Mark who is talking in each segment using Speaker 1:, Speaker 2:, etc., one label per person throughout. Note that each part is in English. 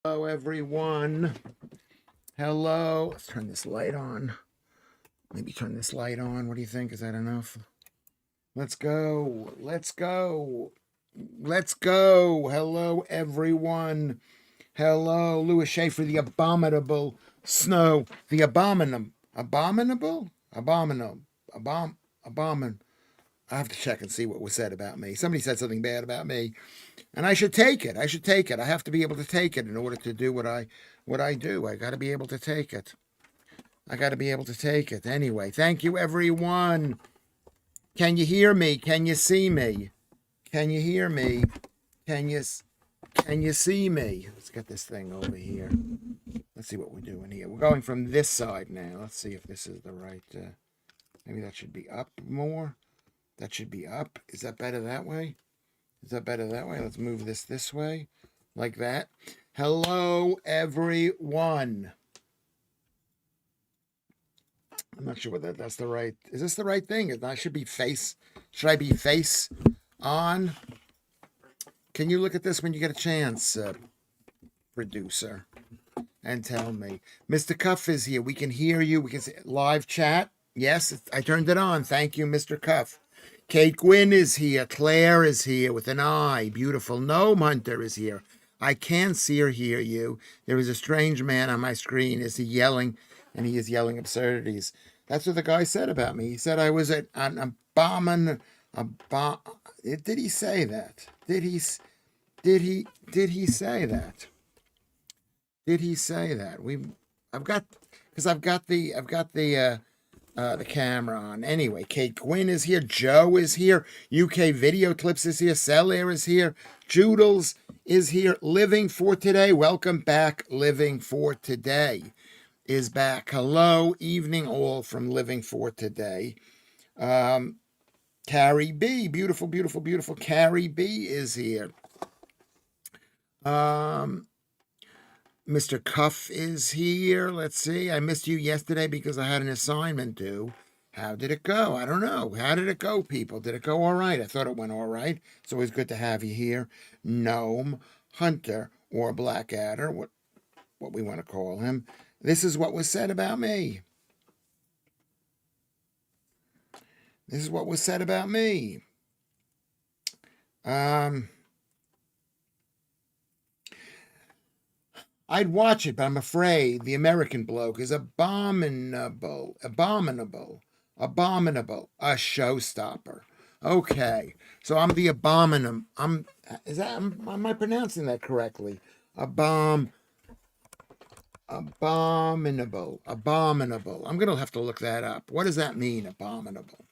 Speaker 1: Hello, everyone. Hello. Let's turn this light on. Maybe turn this light on. What do you think? Is that enough? Let's go. Let's go. Let's go. Hello, everyone. Hello, Lewis Schaffer, the abominable snow. The abominable. Abominable? Abominable. Abomin. I have to check and see what was said about me. Somebody said something bad about me. And I should take it. I should take it. I have to be able to take it in order to do what I do. I got to be able to take it. I got to be able to take it. Anyway, thank you, everyone. Can you hear me? Can you see me? Can you hear me? Can you see me? Let's get this thing over here. Let's see what we're doing here. We're going from this side now. Let's see if this is the right. Maybe that should be up more. That should be up. Is that better that way? Is that better that way? Let's move this way, like that. Hello, everyone. I'm not sure whether that's the right. Is this the right thing? I should be face. Should I be face on? Can you look at this when you get a chance, producer, and tell me? Mr. Cuff is here. We can hear you. We can see live chat. Yes, I turned it on. Thank you, Mr. Cuff. Kate Gwynn is here. Claire is here with an eye. Beautiful Gnome Hunter is here. I can't see or hear you. There is a strange man on my screen. Is he yelling? And he is yelling absurdities. That's what the guy said about me. He said I was an abomin. Did he say that? Did he say that? Did he say that? I've got the camera on. Anyway, Kate Gwynn is here. Joe is here. UK Video Clips is here. Celair is here. Joodles is here. Living for Today. Welcome back. Living for Today is back. Hello, evening all from Living for Today. Carrie B. Beautiful, beautiful, beautiful. Carrie B is here. Mr. Cuff is here. Let's see. I missed you yesterday because I had an assignment due. How did it go? I don't know. How did it go, people? Did it go all right? I thought it went all right. It's always good to have you here. Gnome Hunter or Blackadder, what we want to call him. This is what was said about me. This is what was said about me. I'd watch it, but I'm afraid the American bloke is abominable, a showstopper. Okay, so I'm the abominable. Am I pronouncing that correctly? Abominable. I'm gonna have to look that up. What does that mean, abominable?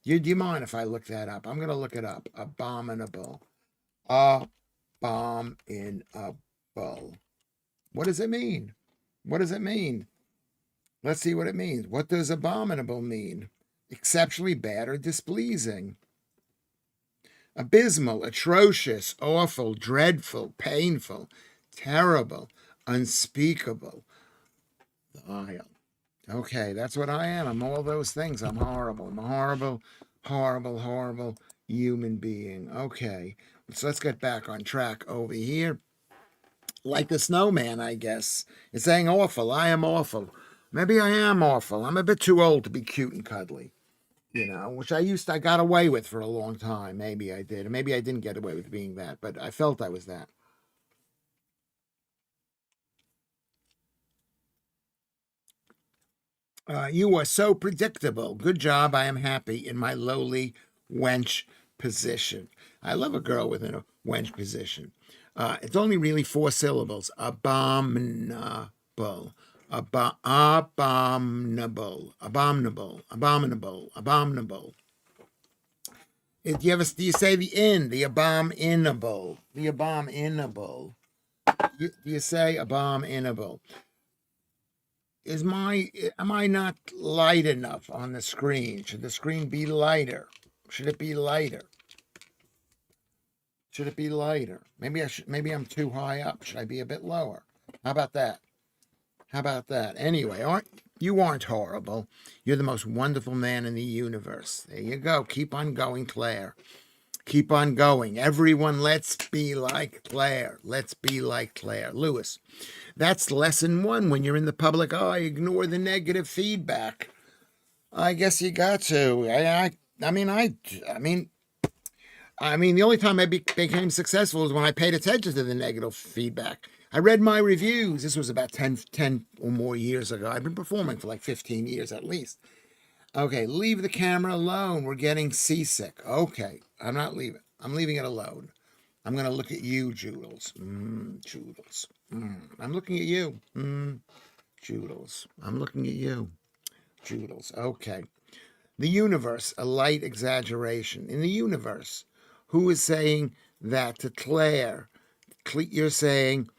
Speaker 1: Do you mind if I look that up? I'm gonna look it up. Abominable. Abominable. What does it mean? What does it mean? Let's see what it means. What does abominable mean? Exceptionally bad or displeasing. Abysmal, atrocious, awful, dreadful, painful, terrible, unspeakable, vile. Okay, that's what I am. I'm all those things. I'm horrible. I'm a horrible, horrible, horrible human being. Okay, so let's get back on track over here. Like the snowman, I guess. It's saying awful. I am awful. Maybe I am awful. I'm a bit too old to be cute and cuddly, which I got away with for a long time. Maybe I did. Maybe I didn't get away with being that, but I felt I was that. You are so predictable. Good job. I am happy in my lowly wench position. I love a girl within a wench position. It's only really 4 syllables. Abominable. Abominable. Abominable. Abominable. Abominable. Do you say the in? The abominable. The abominable. Do you say abominable? Am I not light enough on the screen? Should the screen be lighter? Should it be lighter? Should it be lighter? Maybe I'm too high up. Should I be a bit lower? How about that? How about that? Anyway, you aren't horrible. You're the most wonderful man in the universe. There you go. Keep on going, Claire. Keep on going. Everyone, let's be like Claire. Let's be like Claire. Lewis, that's lesson 1. When you're in the public eye, ignore the negative feedback. I guess you got to. The only time I became successful was when I paid attention to the negative feedback. I read my reviews. This was about 10 or more years ago. I've been performing for like 15 years at least. Okay, leave the camera alone. We're getting seasick. Okay, I'm not leaving. I'm leaving it alone. I'm going to look at you, Joodles. Joodles. I'm looking at you. Joodles. I'm looking at you. Joodles. Okay. The universe, a light exaggeration. In the universe, who is saying that to Claire? You're saying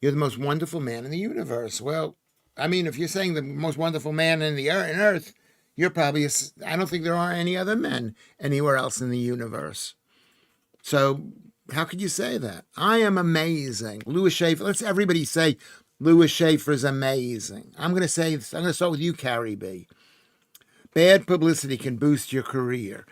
Speaker 1: you're the most wonderful man in the universe. Well, if you're saying the most wonderful man in Earth, you're probably, I don't think there are any other men anywhere else in the universe. So how could you say that? I am amazing. Lewis Schaffer, let's everybody say Lewis Schaffer is amazing. I'm going to start with you, Carrie B. Bad publicity can boost your career.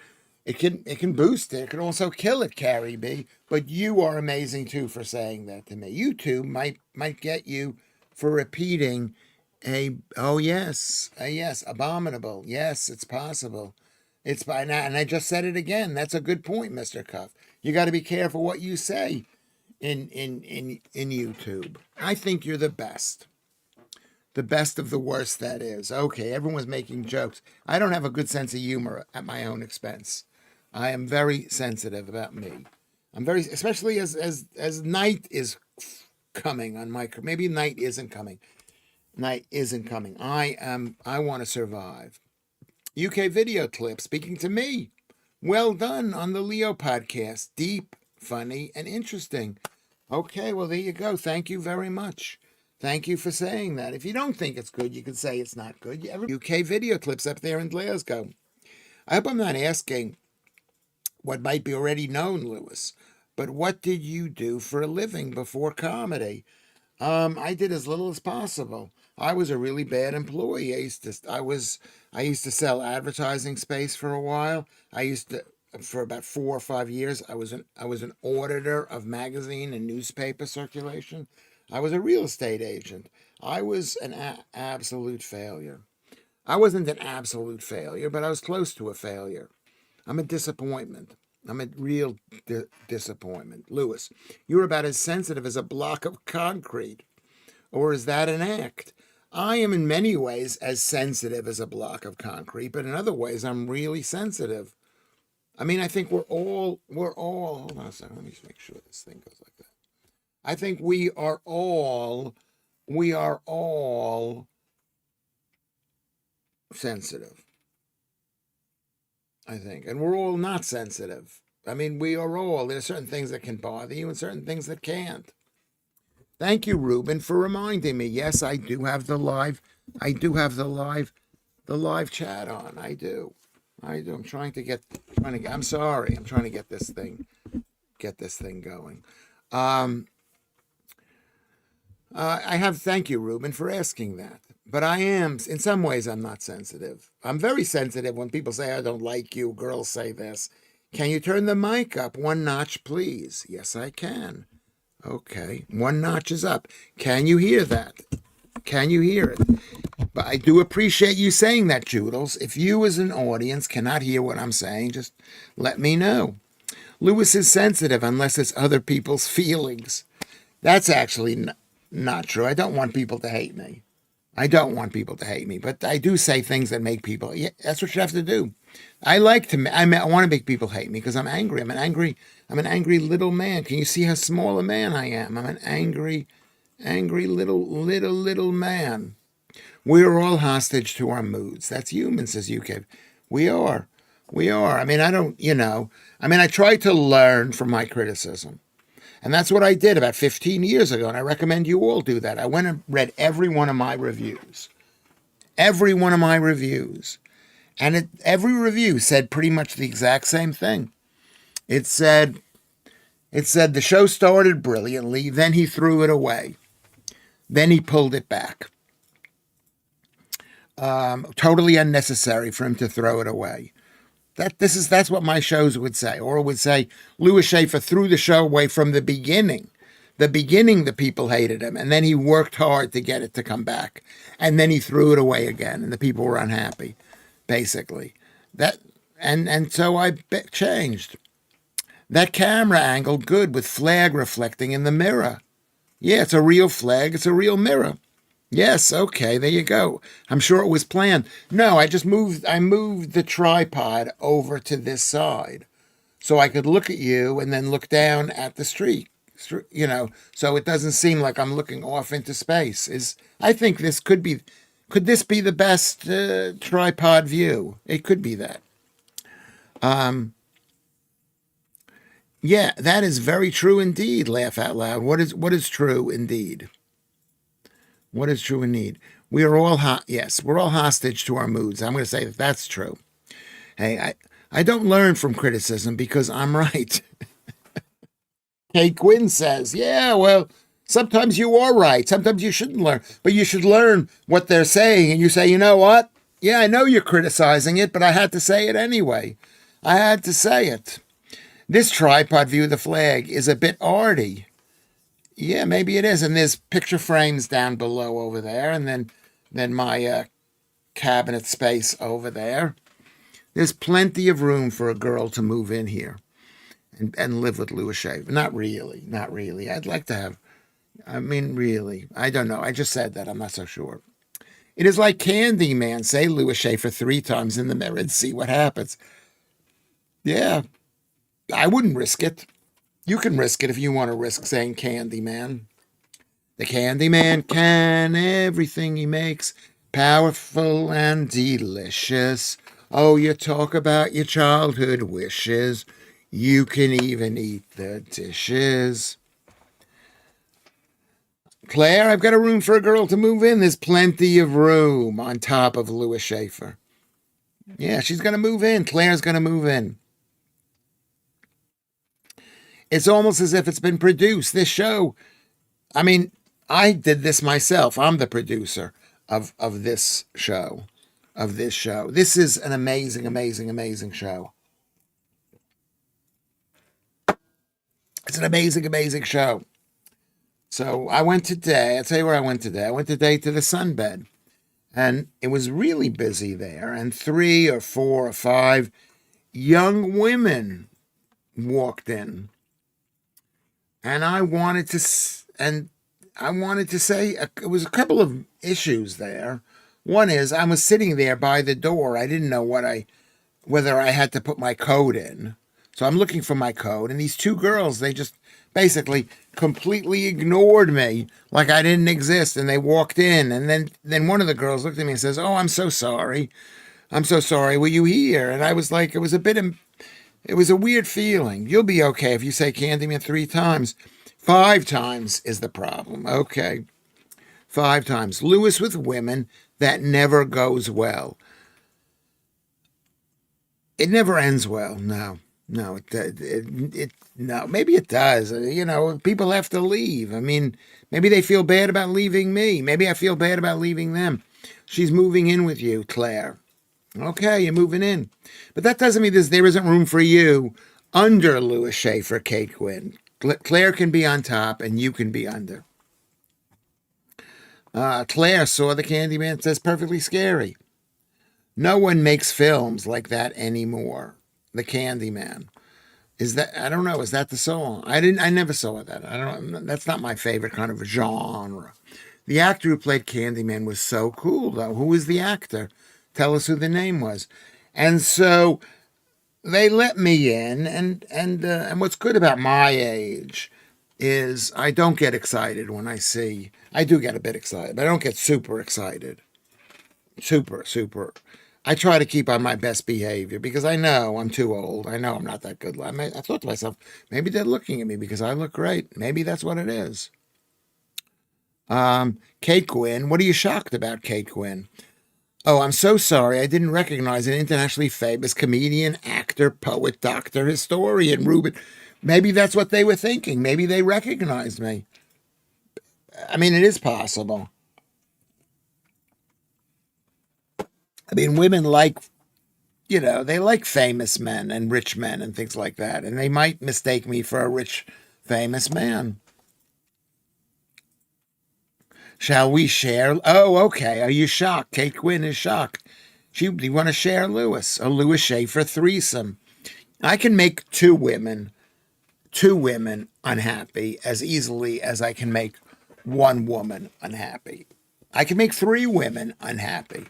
Speaker 1: It can boost it. It can also kill it, Carrie B. But you are amazing too for saying that to me. You too might get you for repeating yes, abominable. Yes, it's possible. It's by now, and I just said it again. That's a good point, Mr. Cuff. You got to be careful what you say in YouTube. I think you're the best. The best of the worst, that is. Okay, everyone's making jokes. I don't have a good sense of humor at my own expense. I am very sensitive about me. I'm very, especially as night is coming on my, maybe night isn't coming. Night isn't coming. I want to survive. UK video clip speaking to me. Well done on the Leo podcast. Deep, funny, and interesting. Okay, well, there you go. Thank you very much. Thank you for saying that. If you don't think it's good, you can say it's not good. UK video clips up there in Glasgow. I hope I'm not asking what might be already known, Lewis, but what did you do for a living before comedy? I did as little as possible. I was a really bad employee. I used to sell advertising space for a while. For about 4 or 5 years, I was an auditor of magazine and newspaper circulation. I was a real estate agent. I was an absolute failure. I wasn't an absolute failure, but I was close to a failure. I'm a disappointment. I'm a real disappointment. Lewis, you're about as sensitive as a block of concrete. Or is that an act? I am in many ways as sensitive as a block of concrete, but in other ways I'm really sensitive. I think we're all, hold on a second, let me just make sure this thing goes like that. I think we are all sensitive. I think. And we're all not sensitive. We are all, there's certain things that can bother you and certain things that can't. Thank you, Ruben, for reminding me. Yes, I do have the live chat on. I do. I'm trying to get this thing going. Thank you, Ruben, for asking that. But I am, in some ways, I'm not sensitive. I'm very sensitive when people say, I don't like you, girls say this. Can you turn the mic up 1 notch, please? Yes, I can. Okay, 1 notch is up. Can you hear that? Can you hear it? But I do appreciate you saying that, Joodles. If you as an audience cannot hear what I'm saying, just let me know. Lewis is sensitive unless it's other people's feelings. That's actually not true. I don't want people to hate me. But I do say things that make people, that's what you have to do. I want to make people hate me because I'm angry. I'm an angry little man. Can you see how small a man I am? I'm an angry little man. We are all hostage to our moods. That's human, says UK. We are. I try to learn from my criticism. And that's what I did about 15 years ago, and I recommend you all do that. I went and read every one of my reviews. And every review said pretty much the exact same thing. It said the show started brilliantly, then he threw it away. Then he pulled it back. Totally unnecessary for him to throw it away. That's what my shows would say, or it would say Lewis Schaffer threw the show away from the beginning. The beginning, the people hated him, and then he worked hard to get it to come back, and then he threw it away again, and the people were unhappy, basically. That and so changed that camera angle. Good with flag reflecting in the mirror. Yeah, it's a real flag. It's a real mirror. Yes, okay, there you go. I'm sure it was planned. No, I moved the tripod over to this side so I could look at you and then look down at the street. So it doesn't seem like I'm looking off into space. I think could this be the best tripod view? It could be that. Yeah, that is very true indeed. Laugh out loud. What is true indeed? What is true indeed? We are all yes, we're all hostage to our moods. I'm going to say that that's true. Hey, I don't learn from criticism because I'm right. Kate Quinn says, yeah, well, sometimes you are right. Sometimes you shouldn't learn, but you should learn what they're saying. And you say, you know what? Yeah, I know you're criticizing it, but I had to say it anyway. I had to say it. This tripod view of the flag is a bit arty. Yeah, maybe it is. And there's picture frames down below over there, and then my cabinet space over there. There's plenty of room for a girl to move in here and live with Lewis Schaffer. Not really, not really. I'd like to have. I mean, really, I don't know. I just said that. I'm not so sure. It is like Candyman. Say Lewis Schaffer 3 times in the mirror and see what happens. Yeah, I wouldn't risk it. You can risk it if you want to risk saying Candyman. The Candyman can everything he makes, powerful and delicious. Oh, you talk about your childhood wishes. You can even eat the dishes. Claire, I've got a room for a girl to move in. There's plenty of room on top of Lewis Schaffer. Yeah, she's going to move in. Claire's going to move in. It's almost as if it's been produced. This show, I mean, I did this myself. I'm the producer of this show. This is an amazing, amazing, amazing show. It's an amazing, amazing show. So I went today. I'll tell you where I went today. I went today to the sunbed. And it was really busy there. And 3 or 4 or 5 young women walked in. And I wanted to say it was a couple of issues there. One is I was sitting there by the door. I didn't know whether I had to put my code in. So I'm looking for my code. And these 2 girls, they just basically completely ignored me like I didn't exist. And they walked in. And then one of the girls looked at me and says, oh, I'm so sorry. I'm so sorry. Were you here? And I was like, it was a weird feeling. You'll be okay if you say Candyman 3 times. 5 times is the problem. Okay. 5 times. Lewis with women, that never goes well. It never ends well. No. No, no. Maybe it does. People have to leave. I mean, maybe they feel bad about leaving me. Maybe I feel bad about leaving them. She's moving in with you, Claire. Okay, you're moving in. But that doesn't mean there isn't room for you under Lewis Schaffer, Kate Quinn. Claire can be on top and you can be under. Claire saw the Candyman, says perfectly scary. No one makes films like that anymore. The Candyman. I don't know, is that the song? I never saw that. I don't. That's not my favorite kind of genre. The actor who played Candyman was so cool, though. Who was the actor? Tell us who the name was. And so they let me in, and what's good about my age is I don't get excited when I see. I do get a bit excited, but I don't get super excited. Super. I try to keep on my best behavior because I know I'm too old. I know I'm not that good. I thought to myself, maybe they're looking at me because I look great. Maybe that's what it is. Kate Quinn. What are you shocked about, Kate Quinn? Oh, I'm so sorry. I didn't recognize an internationally famous comedian, actor, poet, doctor, historian, Ruben. Maybe that's what they were thinking. Maybe they recognized me. I mean, it is possible. I mean, women like you know, they like famous men and rich men and things like that. And they might mistake me for a rich, famous man. Shall we share? Oh, okay. Are you shocked? Kate Quinn is shocked. Do you want to share Lewis? A Lewis Schaffer threesome. I can make two women unhappy as easily as I can make one woman unhappy. I can make three women unhappy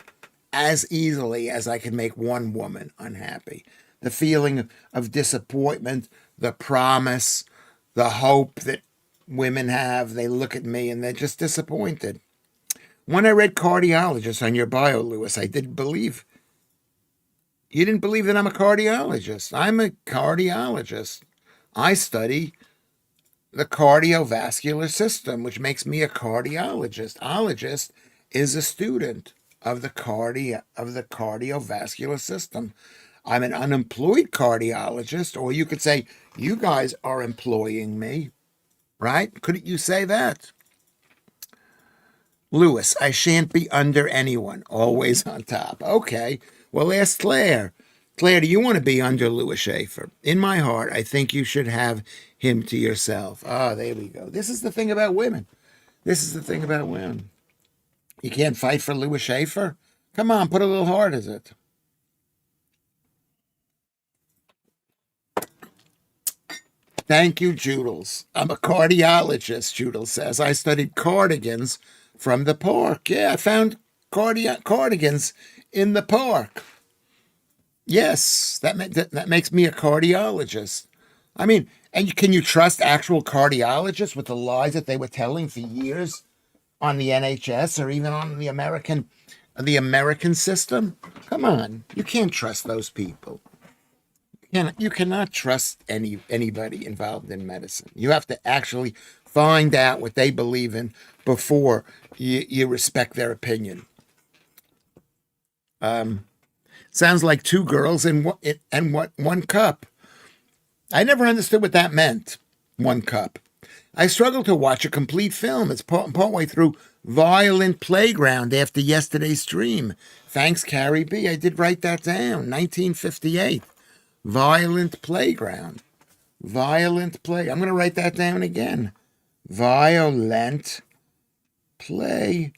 Speaker 1: as easily as I can make one woman unhappy. The feeling of disappointment, the promise, the hope that women have, they look at me and they're just disappointed. When I read cardiologist on your bio, Lewis, I didn't believe. You didn't believe that I'm a cardiologist. I'm a cardiologist. I study the cardiovascular system, which makes me a cardiologist. Ologist is a student of the cardiovascular system. I'm an unemployed cardiologist, or you could say, you guys are employing me, right? Couldn't you say that? Lewis, I shan't be under anyone, always on top. Okay, well, ask Claire. Claire, do you want to be under Lewis Schaffer? In my heart, I think you should have him to yourself. Ah, there we go. This is the thing about women. This is the thing about women. You can't fight for Lewis Schaffer? Come on, put a little heart in it. Thank you, Joodles. I'm a cardiologist, Joodles says. I studied cardigans from the park. Yeah, I found cardigans in the park. Yes, that makes me a cardiologist. I mean, and can you trust actual cardiologists with the lies that they were telling for years on the NHS or even on the American system? Come on, you can't trust those people. You cannot trust anybody involved in medicine. You have to actually find out what they believe in before you respect their opinion. Sounds like two girls and one cup. I never understood what that meant. One cup. I struggled to watch a complete film. It's partway through Violent Playground after yesterday's stream. Thanks, Carrie B. I did write that down. 1958. Violent Playground. Violent Play. I'm going to write that down again. Violent Playground.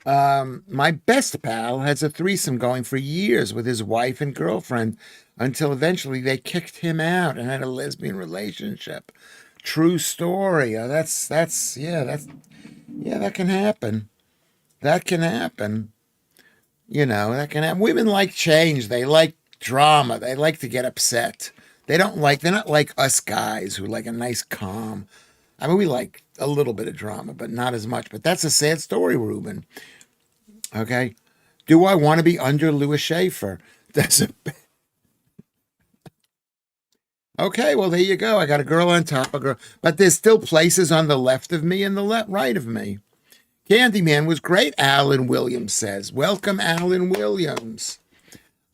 Speaker 1: My best pal has a threesome going for years with his wife and girlfriend until eventually they kicked him out and had a lesbian relationship. True story. That can happen. That can happen. You know, that can happen. Women like change. They like drama. They like to get upset. They're not like us guys who like a nice calm. I mean, we like a little bit of drama, but not as much. But that's a sad story, Ruben. Okay. Do I want to be under Lewis Schaffer? Okay, well, there you go. I got a girl on top of a girl. But there's still places on the left of me and the right of me. Candyman was great, Alan Williams says. Welcome, Alan Williams.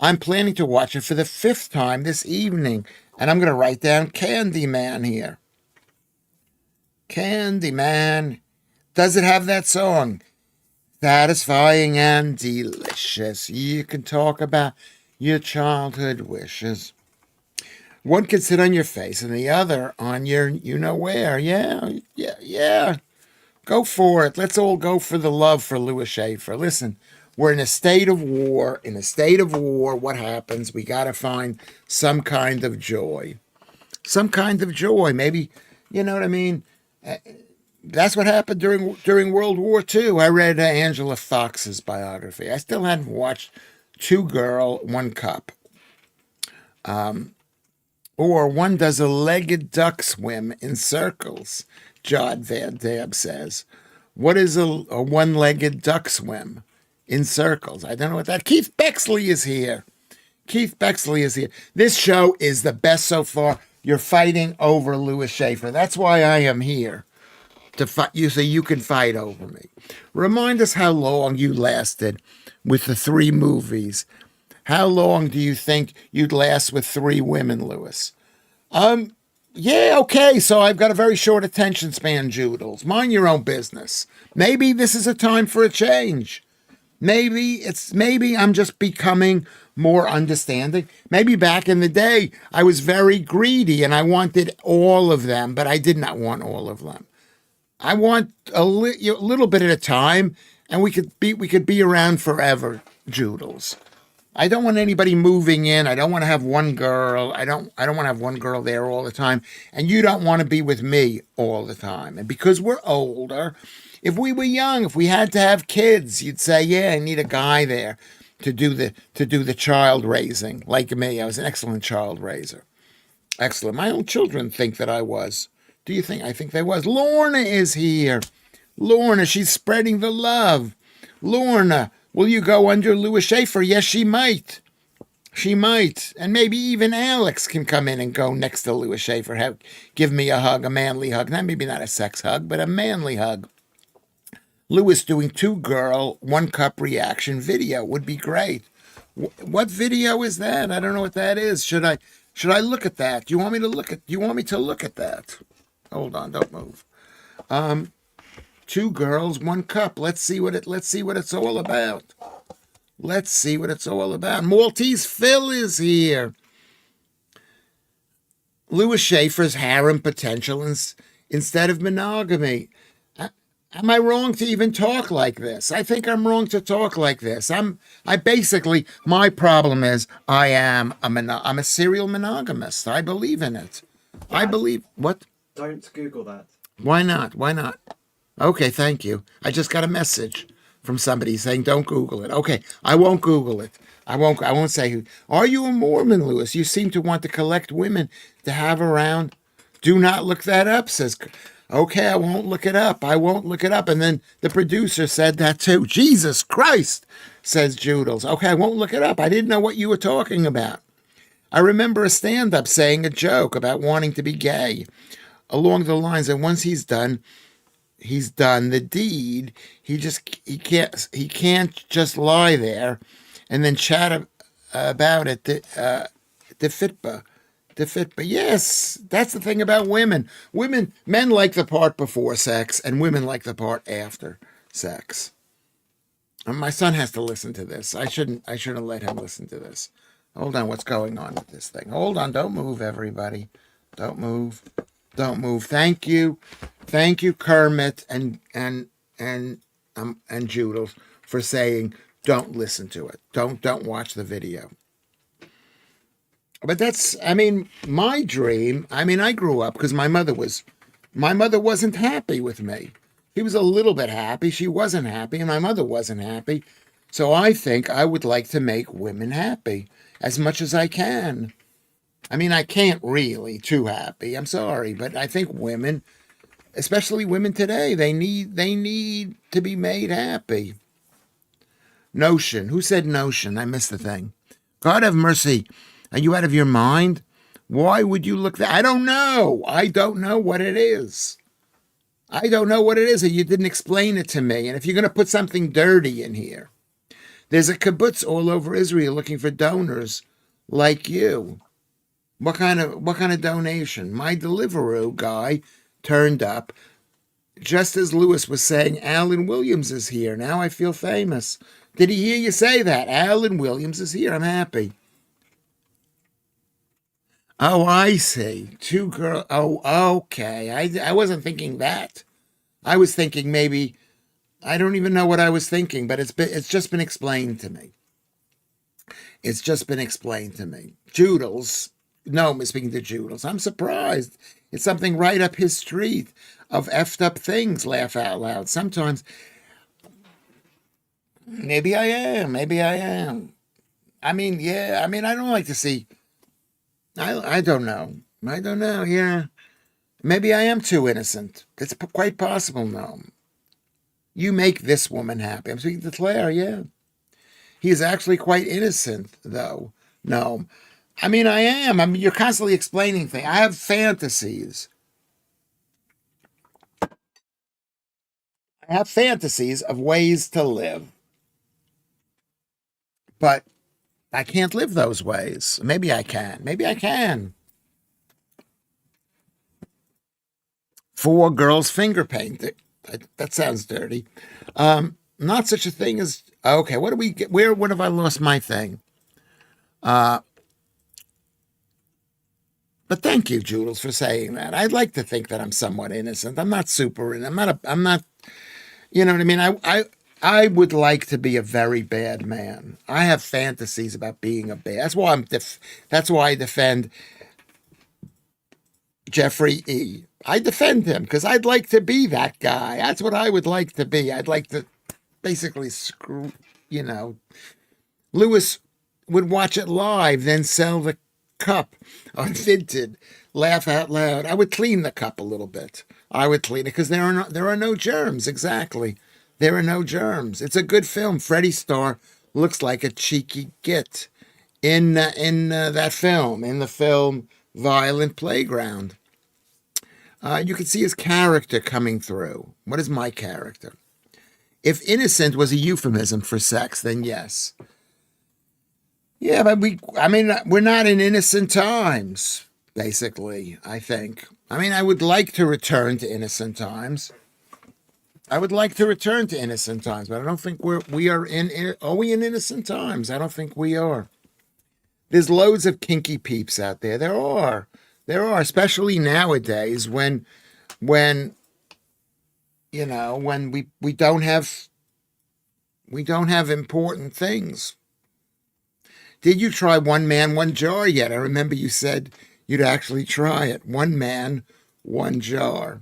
Speaker 1: I'm planning to watch it for the 5th time this evening. And I'm going to write down Candyman here. Candyman. Does it have that song? Satisfying and delicious. You can talk about your childhood wishes. One can sit on your face and the other on your you-know-where. Yeah. Go for it. Let's all go for the love for Lewis Schaffer. Listen, we're in a state of war. In a state of war, what happens? We got to find some kind of joy. Some kind of joy. Maybe, you know what I mean? That's what happened during World War II. I read Angela Fox's biography. I still hadn't watched Two Girl, One Cup. Or one does a legged duck swim in circles, Jod Van Dam says. What is a one-legged duck swim in circles? I don't know what that. Keith Bexley is here. This show is the best so far. You're fighting over Lewis Schaffer. That's why I am here. To fight you so you can fight over me. Remind us how long you lasted with the 3 movies. How long do you think you'd last with 3 women, Lewis? Yeah, okay, so I've got a very short attention span, Joodles. Mind your own business. Maybe this is a time for a change. Maybe I'm just becoming more understanding. Maybe back in the day I was very greedy and I wanted all of them, but I did not want all of them. I want little bit at a time, and we could be around forever, Joodles. I don't want anybody moving in. I don't want to have one girl. I don't want to have one girl there all the time. And you don't want to be with me all the time. And because we're older, if we were young, if we had to have kids, you'd say, "Yeah, I need a guy there to do the child raising." Like me, I was an excellent child raiser. Excellent. My own children think that I was. Do you think? I think they was. Lorna is here. Lorna, she's spreading the love. Lorna, will you go under Lewis Schaffer? Yes, she might. She might. And maybe even Alex can come in and go next to Lewis Schaffer. Give me a hug, a manly hug. Maybe not a sex hug, but a manly hug. Lewis doing 2 girl, 1 cup reaction video would be great. What video is that? I don't know what that is. Should I look at that? Do you want me to look at that? Hold on, don't move. 2 girls, 1 cup. Let's see what it's all about. Let's see what it's all about. Maltese Phil is here. Lewis Schaffer's harem potential instead of monogamy. Am I wrong to even talk like this? I think I'm wrong to talk like this. My problem is I'm a serial monogamist. I believe in it. I believe, what?
Speaker 2: Don't Google that.
Speaker 1: Why not? Why not? Okay, thank you. I just got a message from somebody saying don't Google it. Okay, I won't Google it. I won't say who. Are you a Mormon, Lewis? You seem to want to collect women to have around. Do not look that up, says. Okay, I won't look it up. I won't look it up. And then the producer said that too. Jesus Christ, says Joodles. Okay, I won't look it up. I didn't know what you were talking about. I remember a stand-up saying a joke about wanting to be gay along the lines, and once he's done the deed. He can't just lie there and then chat about it to fitba. Yes, that's the thing about women. Men like the part before sex, and women like the part after sex. And my son has to listen to this. I shouldn't let him listen to this. Hold on, what's going on with this thing? Hold on, don't move, everybody. Don't move. Thank you, Kermit and Joodles for saying don't listen to it. Don't watch the video. But my dream. I grew up because my mother wasn't happy with me. She was a little bit happy. She wasn't happy, and my mother wasn't happy. So I think I would like to make women happy as much as I can. I can't really too happy. I'm sorry, but I think women, especially women today, they need to be made happy. Notion. Who said notion? I missed the thing. God have mercy. Are you out of your mind? Why would you look that? I don't know. I don't know what it is. And you didn't explain it to me. And if you're going to put something dirty in here, there's a kibbutz all over Israel looking for donors like you. What kind of donation? My Deliveroo guy turned up just as Lewis was saying Alan Williams is here. Now I feel famous. Did he hear you say that? Alan Williams is here. I'm happy. Oh, I see. 2 girls. Oh, okay. I wasn't thinking that. I was thinking maybe, I don't even know what I was thinking, but it's just been explained to me. Joodles. No, I'm speaking to Joodles. I'm surprised. It's something right up his street of effed up things. Laugh out loud. Sometimes, maybe I am. Yeah. I don't like to see. I don't know. Yeah. Maybe I am too innocent. It's quite possible, no. You make this woman happy. I'm speaking to Claire, yeah. He is actually quite innocent, though. No. I am. You're constantly explaining things. I have fantasies. Of ways to live. But I can't live those ways. Maybe I can. 4 girls finger painting. That sounds dirty. not such a thing as, okay, what do we get? What have I lost my thing? Uh, but thank you, Jules, for saying that. I'd like to think that I'm somewhat innocent. I'm not super, and I'm not, you know what I mean? I would like to be a very bad man. I have fantasies about being a bad. That's why I defend Jeffrey E. I defend him because I'd like to be that guy. That's what I would like to be. I'd like to basically screw, you know, Lewis would watch it live, then sell the cup on Vinted. Laugh out loud. I would clean the cup a little bit. I would clean it because there are no germs. Exactly, there are no germs. It's a good film. Freddie Starr looks like a cheeky git in that film. In the film Violent Playground, you can see his character coming through. What is my character? If innocent was a euphemism for sex, then yes. Yeah, but I mean, we're not in innocent times, basically, I think. I mean, I would like to return to innocent times. I would like to return to innocent times, but I don't think we are are we in innocent times? I don't think we are. There's loads of kinky peeps out there. There are, especially nowadays when, when we don't have important things. Did you try one man, one jar yet? I remember you said you'd actually try it. One man, one jar.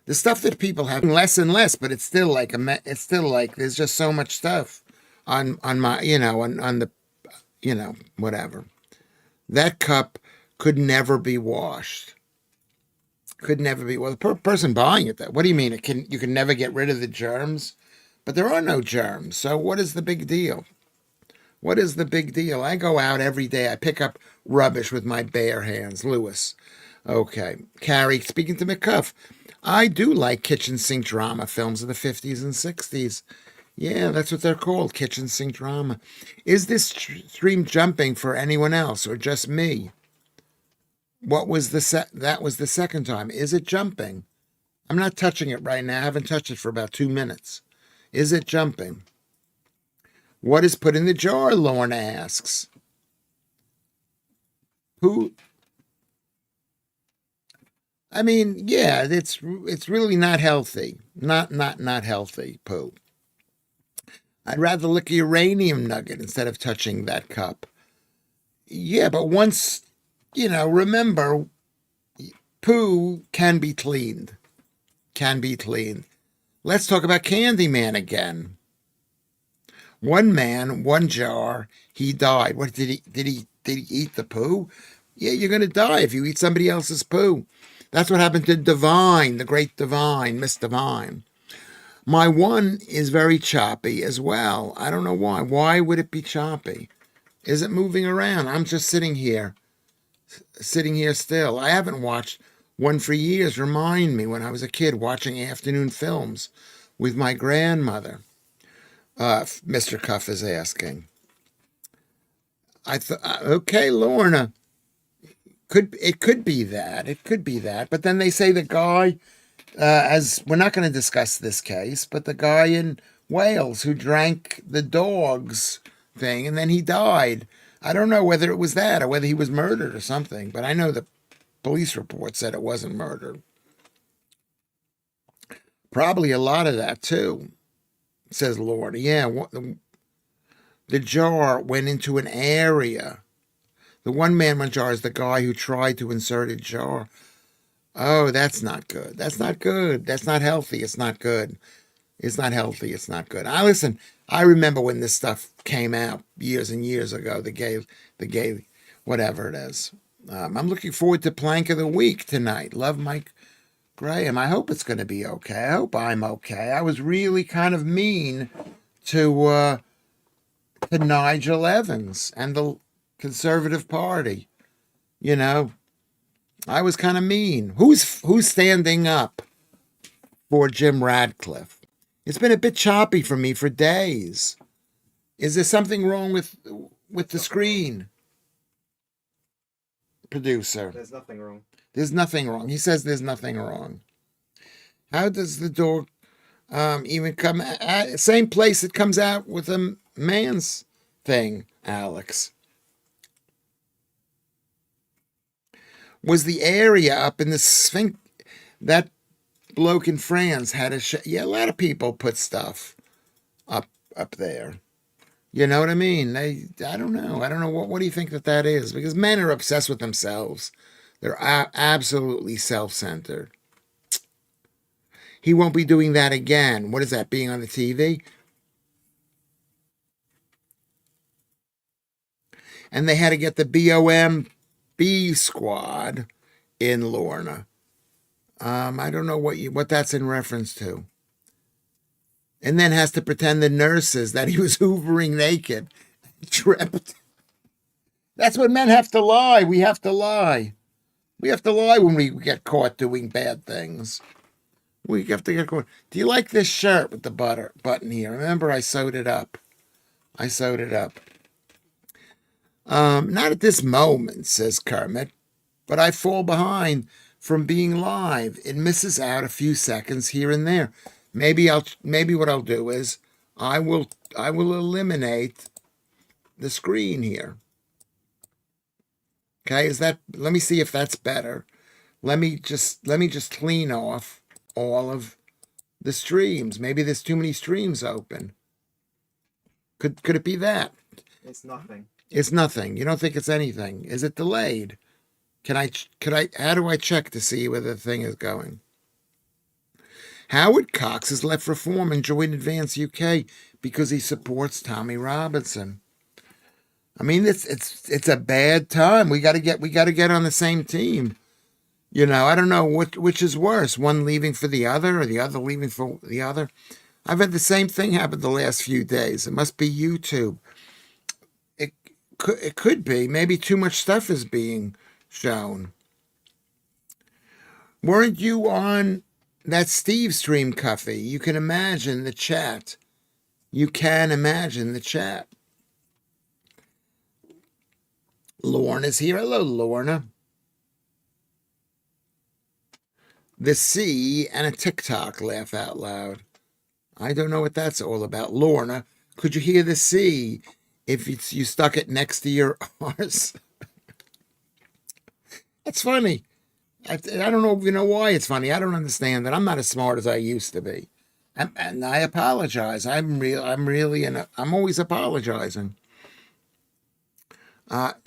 Speaker 1: The stuff that people have less and less, but it's still like it's still like there's just so much stuff on my on the whatever. That cup could never be washed. Could never be. Well, the person buying it, that. What do you mean? You can never get rid of the germs, but there are no germs. So what is the big deal? What is the big deal? I go out every day. I pick up rubbish with my bare hands. Lewis. Okay. Carrie, speaking to McCuff, I do like kitchen sink drama films of the 50s and 60s. Yeah, that's what they're called, kitchen sink drama. Is this stream jumping for anyone else or just me? What was that was the second time. Is it jumping? I'm not touching it right now. I haven't touched it for about 2 minutes. Is it jumping? What is put in the jar? Lorna asks. Who? I mean, yeah, it's really not healthy. Not healthy, poo. I'd rather lick a uranium nugget instead of touching that cup. Yeah, but once, remember, poo can be cleaned. Can be cleaned. Let's talk about Candyman again. One man, one jar. He died. What did he eat the poo? Yeah, you're gonna die if you eat somebody else's poo. That's what happened to Divine, the great Divine, Miss Divine. My one is very choppy as well. I don't know why. Why would it be choppy? Is it moving around? I'm just sitting here still. I haven't watched one for years. Remind me when I was a kid watching afternoon films with my grandmother. Mr. Cuff is asking. I thought, okay, Lorna, it could be that. It could be that. But then they say the guy, as we're not going to discuss this case, but the guy in Wales who drank the dog's thing and then he died. I don't know whether it was that or whether he was murdered or something, but I know the police report said it wasn't murder. Probably a lot of that too, says Lorna. Yeah, the jar went into an area. The one man, one jar is the guy who tried to insert a jar. Oh, that's not good. That's not good. That's not healthy. It's not good. It's not healthy. It's not good. I remember when this stuff came out years and years ago. The gay, whatever it is. I'm looking forward to Plank of the Week tonight. Love, Mike Graham. I hope it's going to be okay. I hope I'm okay. I was really kind of mean to Nigel Evans and the Conservative Party. I was kind of mean. Who's standing up for Jim Radcliffe? It's been a bit choppy for me for days. Is there something wrong with the screen? Producer.
Speaker 2: There's nothing wrong.
Speaker 1: There's nothing wrong. He says there's nothing wrong. How does the dog Even come at same place it comes out with a man's thing, Alex. Was the area up in the Sphinx that bloke in France had yeah, a lot of people put stuff up up there. You know what I mean? I don't know. I don't know what do you think that is? Because men are obsessed with themselves. They're absolutely self-centered. He won't be doing that again. What is that? Being on the TV? And they had to get the BOMB squad in Lorna. I don't know what that's in reference to. And then has to pretend the nurses that he was hoovering naked. Tripped. That's when men have to lie. We have to lie. We have to lie when we get caught doing bad things. We have to get caught. Do you like this shirt with the button here? Remember, I sewed it up. I sewed it up. Not at this moment, says Kermit, but I fall behind from being live. It misses out a few seconds here and there. Maybe what I'll do is I will eliminate the screen here. Okay, let me see if that's better. Let me just clean off all of the streams. Maybe there's too many streams open. Could it be that?
Speaker 2: It's nothing.
Speaker 1: It's nothing. You don't think it's anything. Is it delayed? How do I check to see where the thing is going? Howard Cox has left Reform and joined Advance UK because he supports Tommy Robinson. I mean, it's a bad time. We got to get on the same team. You know, I don't know which is worse, one leaving for the other or the other leaving for the other. I've had the same thing happen the last few days. It must be YouTube. It could be. Maybe too much stuff is being shown. Weren't you on that Steve stream, Cuffy? You can imagine the chat. You can imagine the chat. Lorna's here. Hello, Lorna. The C and a TikTok laugh out loud. I don't know what that's all about. Lorna, could you hear the C if you stuck it next to your R's? That's funny. I don't know if you know why it's funny. I don't understand that. I'm not as smart as I used to be. And I apologize. I'm always apologizing.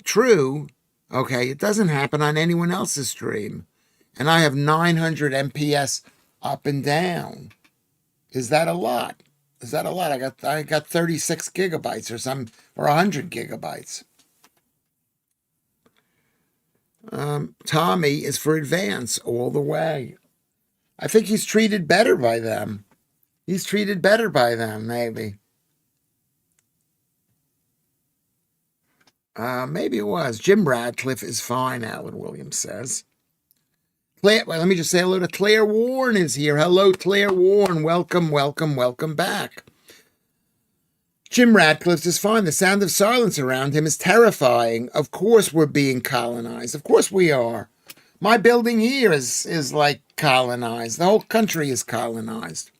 Speaker 1: True. Okay, it doesn't happen on anyone else's stream. And I have 900 MPS up and down. Is that a lot? Is that a lot? I got 36 gigabytes or 100 gigabytes. Tommy is for Advance all the way. I think he's treated better by them. He's treated better by them, maybe. Maybe it was. Jim Radcliffe is fine, Alan Williams says. Well, let me just say hello to Claire Warren is here. Hello, Claire Warren. Welcome, welcome, welcome back. Jim Radcliffe is fine. The sound of silence around him is terrifying. Of course we're being colonized. Of course we are. My building here is like colonized. The whole country is colonized.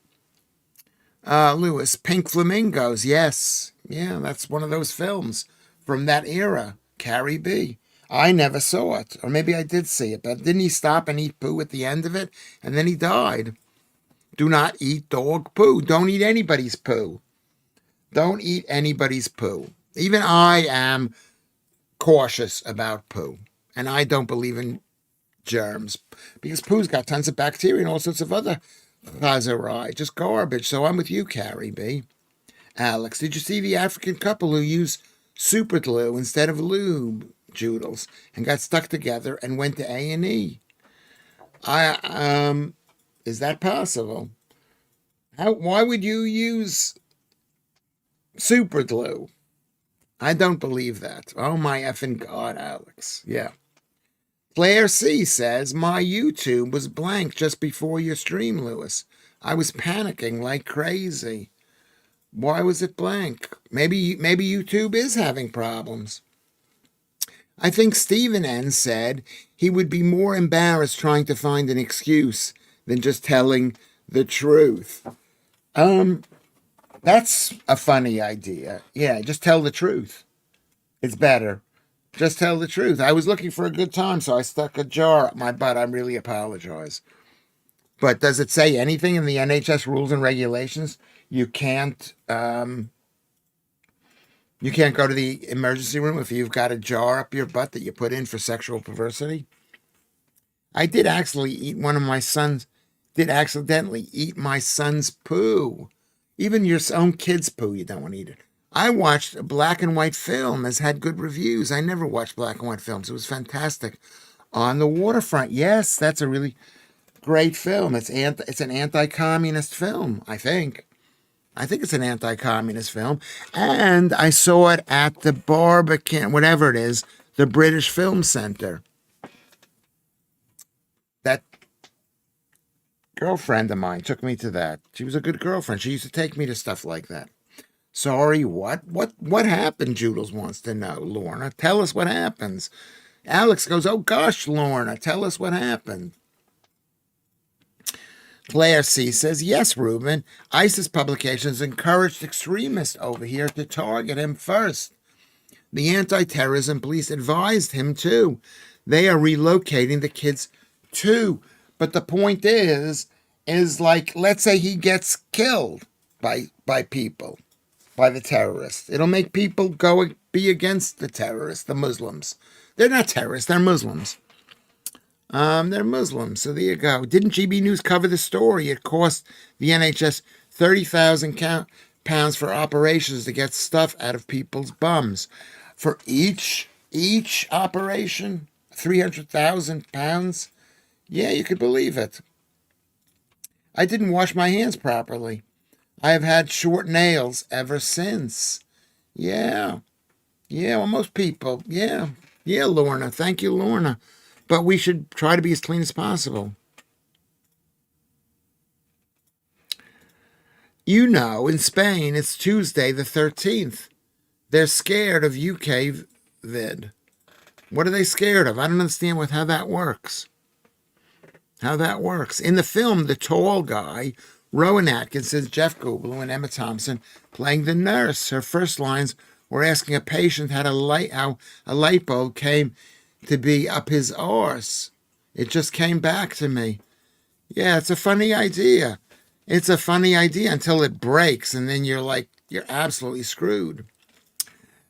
Speaker 1: Lewis, Pink Flamingos. Yes. Yeah, that's one of those films from that era. Carrie B. I never saw it. Or maybe I did see it. But didn't he stop and eat poo at the end of it? And then he died. Do not eat dog poo. Don't eat anybody's poo. Don't eat anybody's poo. Even I am cautious about poo. And I don't believe in germs. Because poo's got tons of bacteria and all sorts of other chazari. Just garbage. So I'm with you, Carrie B. Alex, did you see the African couple who used super glue instead of lube, Joodles, and got stuck together and went to A&E? Is that possible? Why would you use super glue? I don't believe that. Oh my effing God, Alex. Yeah. Claire C says, my YouTube was blank just before your stream, Lewis. I was panicking like crazy. Why was it blank? Maybe YouTube is having problems. I think Stephen N said he would be more embarrassed trying to find an excuse than just telling the truth. That's a funny idea. Yeah, just tell the truth. It's better. Just tell the truth. I was looking for a good time, so I stuck a jar up my butt. I really apologize. But does it say anything in the NHS rules and regulations? You can't go to the emergency room if you've got a jar up your butt that you put in for sexual perversity. I did actually eat one of my sons. Did accidentally eat my son's poo. Even your own kid's poo, you don't want to eat it. I watched a black and white film. Has had good reviews. I never watched black and white films. It was fantastic. On the Waterfront. Yes, that's a really great film. It's an anti-communist film, I think. I think it's an anti-communist film. And I saw it at the Barbican, whatever it is, the British Film Center. That girlfriend of mine took me to that. She was a good girlfriend. She used to take me to stuff like that. Sorry, what? What happened, Joodles wants to know, Lorna. Tell us what happens. Alex goes, oh gosh, Lorna, tell us what happened. Claire C. says, yes, Reuben, ISIS publications encouraged extremists over here to target him first. The anti-terrorism police advised him too. They are relocating the kids too. But the point is like, let's say he gets killed by people, by the terrorists. It'll make people go be against the terrorists, the Muslims. They're not terrorists, they're Muslims. They're Muslims, so there you go. Didn't GB News cover the story? It cost the NHS £30,000 for operations to get stuff out of people's bums. For each operation, £300,000. Yeah, you could believe it. I didn't wash my hands properly. I have had short nails ever since. Yeah. Yeah, well, most people. Yeah. Yeah, Lorna. Thank you, Lorna. But we should try to be as clean as possible. You know, in Spain, it's Tuesday the 13th. They're scared of UK vid. What are they scared of? I don't understand how that works. How that works. In the film, the tall guy, Rowan Atkinson, Jeff Goldblum, and Emma Thompson playing the nurse. Her first lines were asking a patient how a light bulb came to be up his arse. It just came back to me. Yeah, it's a funny idea. It's a funny idea until it breaks, and then you're absolutely screwed.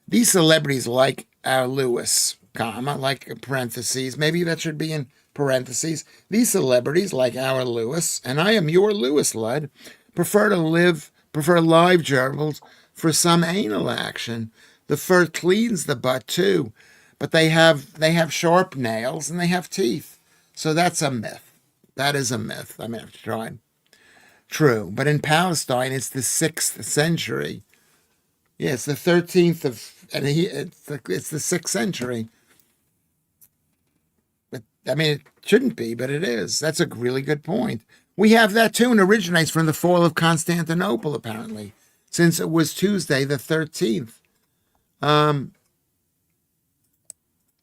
Speaker 1: These celebrities like our Lewis, like parentheses, maybe that should be in parentheses. These celebrities like our Lewis, and I am your Lewis Lud, prefer live gerbils for some anal action. The fur cleans the butt too. But they have sharp nails and they have teeth. So that's a myth. That is a myth. I mean, I've tried. True. But in Palestine, it's the 6th century. Yeah, it's the 13th it's the 6th century. But I mean, it shouldn't be, but it is. That's a really good point. We have that too, and originates from the fall of Constantinople, apparently, since it was Tuesday the 13th.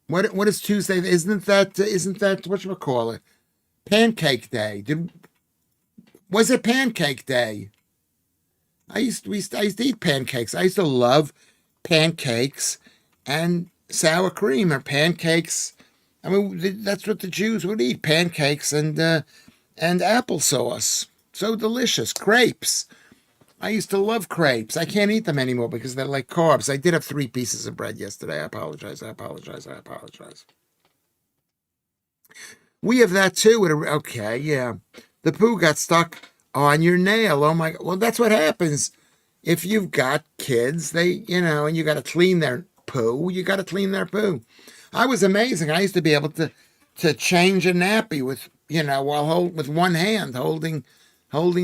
Speaker 1: What is Tuesday? Isn't that whatchamacallit? Pancake Day. Was it Pancake Day? I used to eat pancakes. I used to love pancakes and sour cream, or pancakes. I mean, that's what the Jews would eat: pancakes and applesauce. So delicious. Crepes. I used to love crepes. I can't eat them anymore because they're like carbs. I did have 3 pieces of bread yesterday. I apologize. We have that too. Okay, yeah. The poo got stuck on your nail. Oh my God. Well, that's what happens if you've got kids. And you got to clean their poo. You got to clean their poo. I was amazing. I used to be able to change a nappy with one hand holding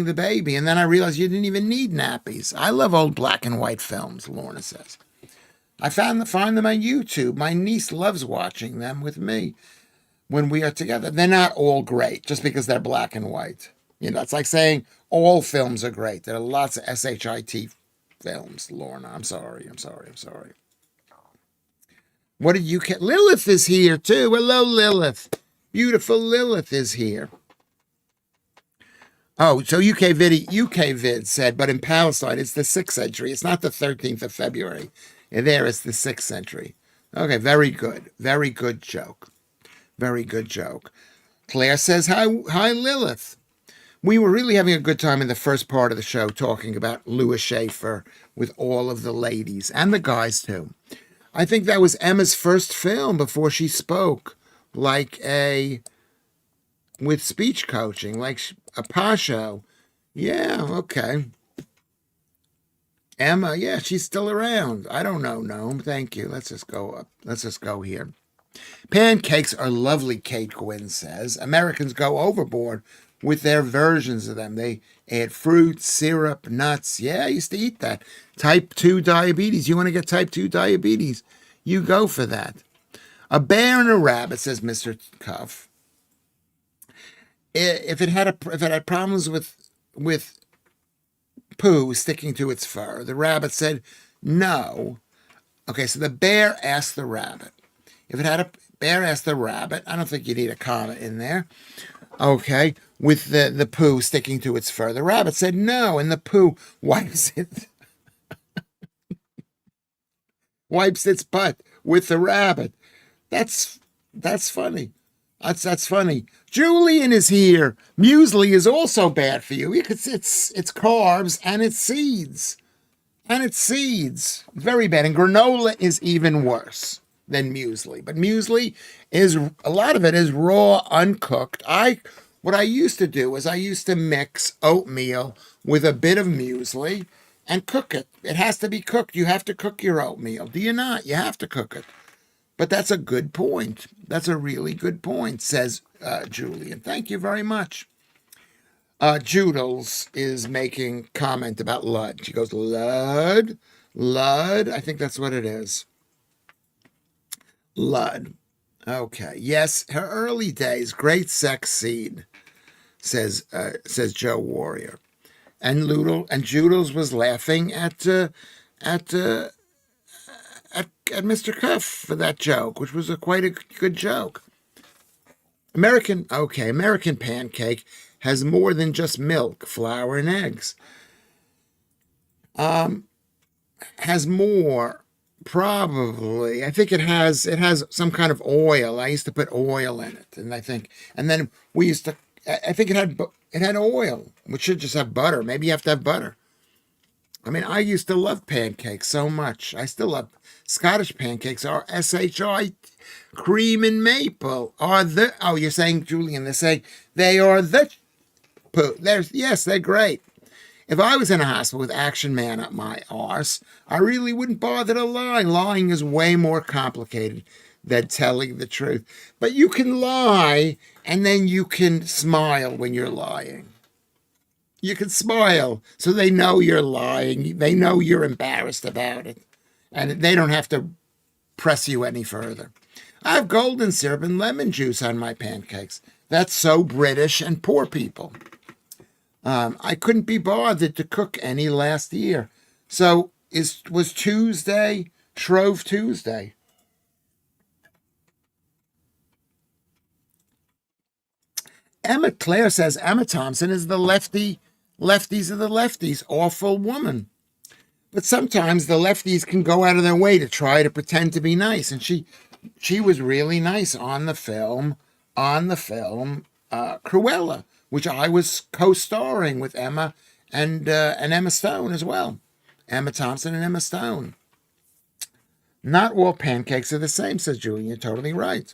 Speaker 1: the baby. And then I realized you didn't even need nappies. I love old black and white films, Lorna says. I find them on YouTube. My niece loves watching them with me when we are together. They're not all great just because they're black and white. It's like saying all films are great. There are lots of SHIT films, Lorna. I'm sorry. What did you get? Lilith is here too. Hello, Lilith. Beautiful Lilith is here. Oh, so UK vid said, but in Palestine it's the 6th century. It's not the 13th of February. And there it's the 6th century. Okay, very good. Very good joke. Very good joke. Claire says, hi Lilith. We were really having a good time in the first part of the show talking about Lewis Schaffer with all of the ladies and the guys too. I think that was Emma's first film before she spoke with speech coaching, like a Pasho. Yeah, okay. Emma, yeah, she's still around. I don't know, Gnome. Thank you. Let's just go up. Let's just go here. Pancakes are lovely, Kate Gwynn says. Americans go overboard with their versions of them. They add fruit, syrup, nuts. Yeah, I used to eat that. Type 2 diabetes. You want to get type 2 diabetes? You go for that. A bear and a rabbit, says Mr. Cuff. If it had problems with poo sticking to its fur, the rabbit said no. Okay, so the bear asked the rabbit. If it had a bear asked the rabbit, I don't think you need a comma in there. Okay, with the poo sticking to its fur, the rabbit said no, and the poo wipes its butt with the rabbit. That's funny. That's funny. Julian is here. Muesli is also bad for you. It's carbs and it's seeds. Very bad. And granola is even worse than muesli. But muesli a lot of it is raw, uncooked. What I used to do is I used to mix oatmeal with a bit of muesli and cook it. It has to be cooked. You have to cook your oatmeal. Do you not? You have to cook it. But that's a good point. That's a really good point, says Julian. Thank you very much. Joodles is making comment about Lud. She goes, Lud. I think that's what it is. Lud. Okay. Yes, her early days, great sex scene, says Joe Warrior. And Joodles was laughing at Mr. Cuff for that joke, which was quite a good joke. American pancake has more than just milk, flour, and eggs. Has more, probably. I think it has some kind of oil. I used to put oil in it, and then we used to. I think it had oil, which should just have butter. Maybe you have to have butter. I mean, I used to love pancakes so much. I still love Scottish pancakes. Are SHI cream and maple are the. Oh, you're saying, Julian? They're saying they are the. Yes, they're great. If I was in a hospital with Action Man up my arse, I really wouldn't bother to lie. Lying is way more complicated than telling the truth. But you can lie, and then you can smile when you're lying. You can smile, so they know you're lying. They know you're embarrassed about it, and they don't have to press you any further. I have golden syrup and lemon juice on my pancakes. That's so British and poor people. I couldn't be bothered to cook any last year. So was Tuesday Shrove Tuesday? Emma Claire says Emma Thompson is the lefties of the lefties, awful woman. But sometimes the lefties can go out of their way to try to pretend to be nice, and she was really nice on the film Cruella, which I was co-starring with Emma and Emma Stone as well. Emma Thompson and Emma Stone. Not all pancakes are the same, says Julian. You're totally right.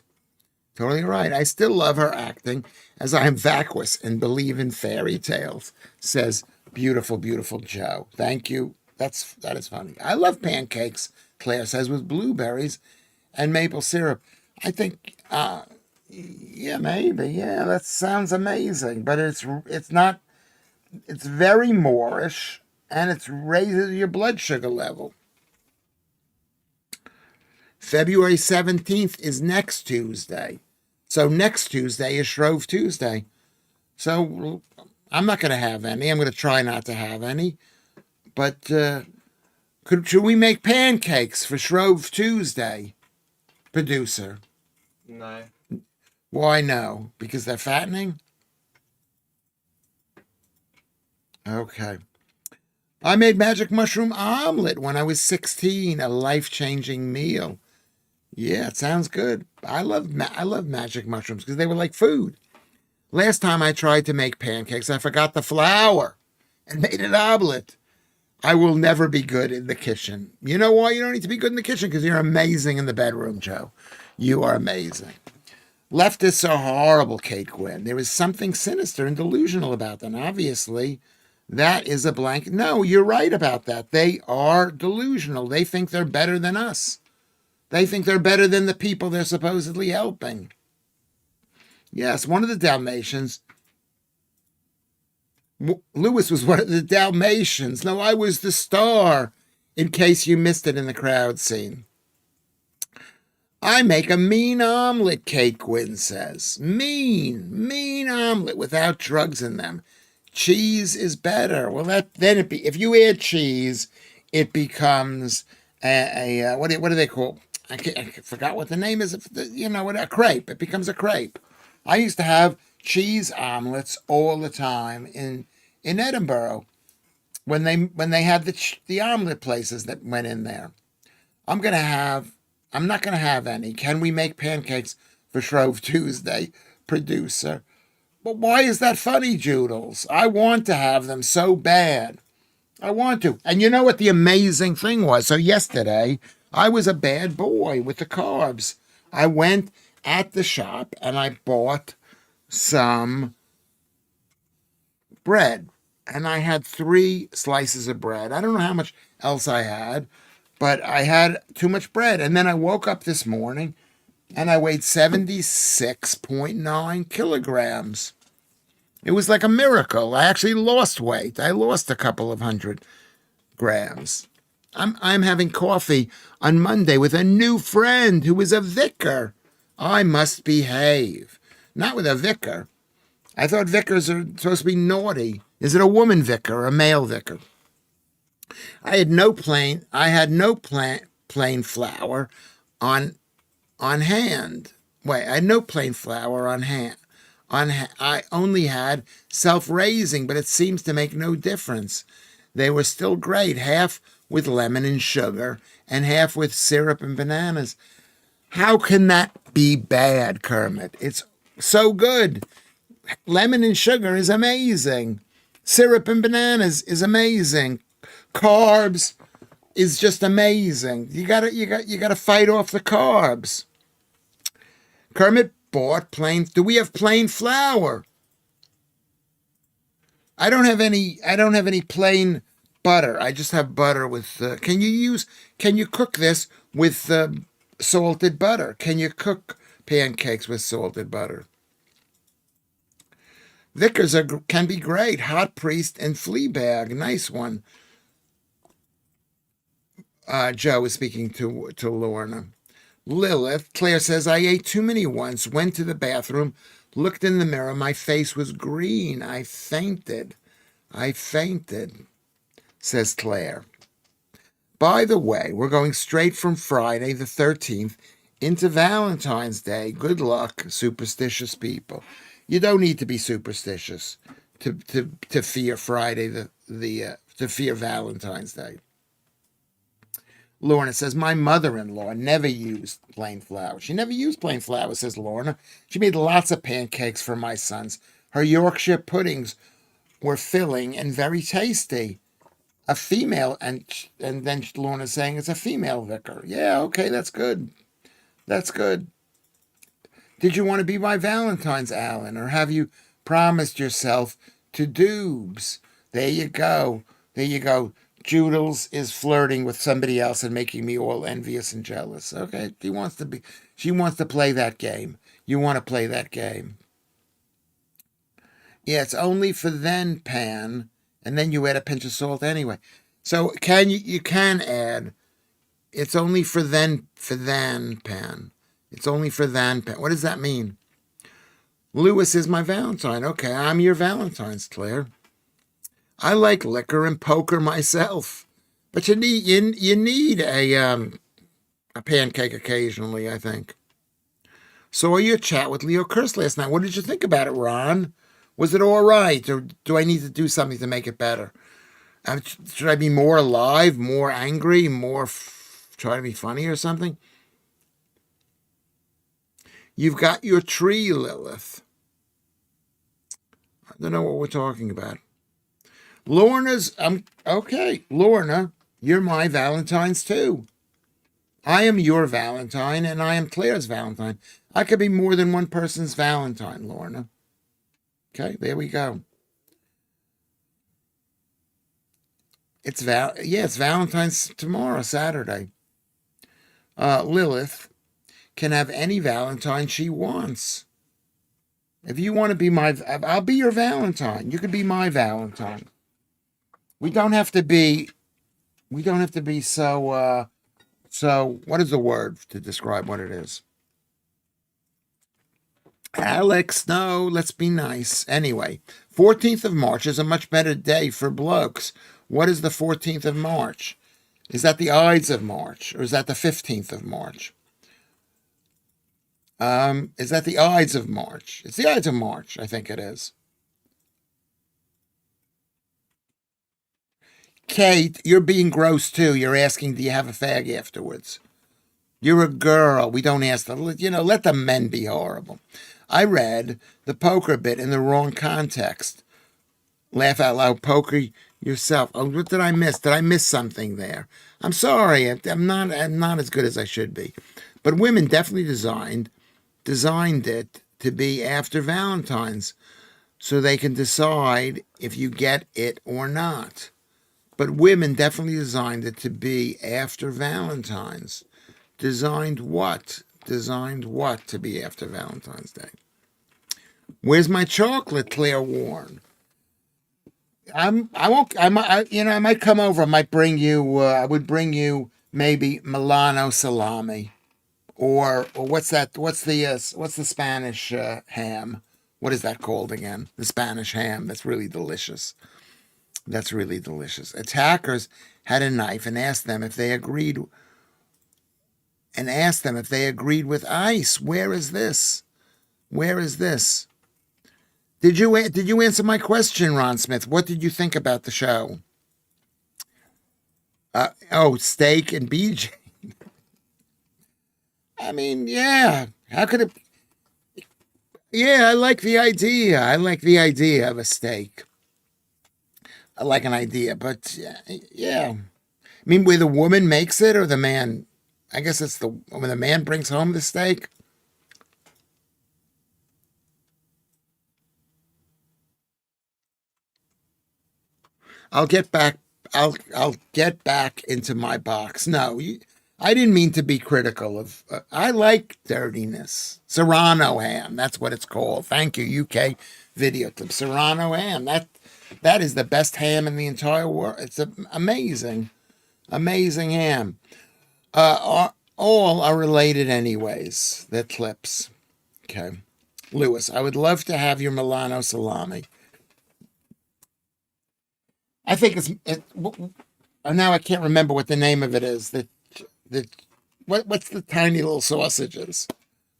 Speaker 1: Totally right. I still love her acting, as I am vacuous and believe in fairy tales, says beautiful, beautiful Joe. Thank you. That is funny. I love pancakes, Claire says, with blueberries and maple syrup. I think, yeah, maybe. Yeah, that sounds amazing. But it's not, it's very Moorish, and it raises your blood sugar level. February 17th is next Tuesday. So next Tuesday is Shrove Tuesday. So I'm not going to have any. I'm going to try not to have any. But should we make pancakes for Shrove Tuesday, producer?
Speaker 2: No.
Speaker 1: Why no? Because they're fattening? Okay. I made magic mushroom omelet when I was 16, a life-changing meal. Yeah, it sounds good. I love magic mushrooms because they were like food. Last time I tried to make pancakes, I forgot the flour and made an omelet. I will never be good in the kitchen. You know why you don't need to be good in the kitchen? Because you're amazing in the bedroom, Joe. You are amazing. Leftists are horrible, Kate Gwynn. There is something sinister and delusional about them. Obviously, that is a blank. No, you're right about that. They are delusional. They think they're better than us. They think they're better than the people they're supposedly helping. Yes, one of the Dalmatians. Lewis was one of the Dalmatians. No, I was the star, in case you missed it in the crowd scene. I make a mean omelet, Kate Gwynn says. Mean omelet without drugs in them. Cheese is better. Well, if you add cheese, it becomes what do they call? I forgot what the name is. You know what? A crepe. It becomes a crepe. I used to have cheese omelets all the time in Edinburgh when they had the omelet places that went in there. I'm not gonna have any. Can we make pancakes for Shrove Tuesday, producer? But why is that funny, Joodles? I want to have them so bad. I want to. And you know what the amazing thing was? So yesterday, I was a bad boy with the carbs. I went at the shop and I bought some bread. And I had 3 slices of bread. I don't know how much else I had, but I had too much bread. And then I woke up this morning and I weighed 76.9 kilograms. It was like a miracle. I actually lost weight. I lost a couple of 100 grams. I'm having coffee on Monday with a new friend who is a vicar. I must behave. Not with a vicar. I thought vicars are supposed to be naughty. Is it a woman vicar or a male vicar? I had no plain flour on hand. Wait, I had no plain flour on hand. I only had self-raising, but it seems to make no difference. They were still great, half with lemon and sugar and half with syrup and bananas. How can that be bad, Kermit? It's so good. Lemon and sugar is amazing. Syrup and bananas is amazing. Carbs is just amazing. You gotta fight off the carbs. Kermit bought plain. Do we have plain flour? I don't have any plain butter. I just have butter with. Can you cook this with salted butter? Can you cook pancakes with salted butter? Vicars can be great. Hot Priest and Fleabag. Nice one. Joe is speaking to Lorna. Lilith, Claire says, I ate too many once, went to the bathroom, looked in the mirror, my face was green. I fainted, says Claire. By the way, we're going straight from Friday the 13th into Valentine's Day. Good luck, superstitious people. You don't need to be superstitious to fear Friday to fear Valentine's Day. Lorna says, my mother-in-law never used plain flour. She never used plain flour, says Lorna. She made lots of pancakes for my sons. Her Yorkshire puddings were filling and very tasty. A female, and then Lorna's saying it's a female vicar. Yeah, okay, that's good. That's good. Did you want to be my Valentine's, Alan, or have you promised yourself to Doobs? There you go. There you go. Joodles is flirting with somebody else and making me all envious and jealous. Okay, she wants to play that game. You want to play that game. Yeah, it's only for then, Pan, and then you add a pinch of salt anyway. So you can add. It's only for then, Pan. It's only for then, Pan. What does that mean? Lewis is my Valentine. Okay, I'm your Valentine's, Claire. I like liquor and poker myself, but you need a pancake occasionally, I think. Saw your chat with Leo Kurz last night. What did you think about it, Ron? Was it all right, or do I need to do something to make it better? Should I be more alive, more angry, more try to be funny or something? You've got your tree, Lilith. I don't know what we're talking about. Lorna's, okay, Lorna, you're my Valentine's too. I am your Valentine, and I am Claire's Valentine. I could be more than one person's Valentine, Lorna. Okay, there we go. It's Valentine's tomorrow, Saturday. Lilith can have any Valentine she wants. If you want to be I'll be your Valentine. You could be my Valentine. We don't have to be so what is the word to describe what it is? Alex, no, let's be nice. Anyway, 14th of March is a much better day for blokes. What is the 14th of March? Is that the Ides of March, or is that the 15th of March? Is that the Ides of March? It's the Ides of March, I think it is. Kate, you're being gross too. You're asking, do you have a fag afterwards? You're a girl. We don't ask let the men be horrible. I read the poker bit in the wrong context. Laugh out loud, poker yourself. Oh, what did I miss? Did I miss something there? I'm sorry. I'm not as good as I should be. But women definitely designed it to be after Valentine's so they can decide if you get it or not. But women definitely designed it to be after Valentine's. Designed what? Designed what to be after Valentine's Day? Where's my chocolate, Claire Warren? I might come over. I might bring you. I would bring you maybe Milano salami, or what's that? What's the Spanish ham? What is that called again? The Spanish ham. That's really delicious. That's really delicious. Attackers had a knife and asked them if they agreed. With ice. Where is this? Where is this? Did you answer my question, Ron Smith? What did you think about the show? Steak and BJ. I mean, yeah. How could it? Yeah, I like the idea. I like the idea of a steak. I like an idea, but yeah. I mean, where the woman makes it or the man? I guess it's when the man brings home the steak. I'll get back. I'll get back into my box. No, I didn't mean to be critical of. I like dirtiness. Serrano ham. That's what it's called. Thank you, UK video clip. Serrano ham. That is the best ham in the entire world. It's amazing, amazing ham. All are related anyways. They're clips. Okay, Lewis. I would love to have your Milano salami. I think now I can't remember what the name of it is. What's the tiny little sausages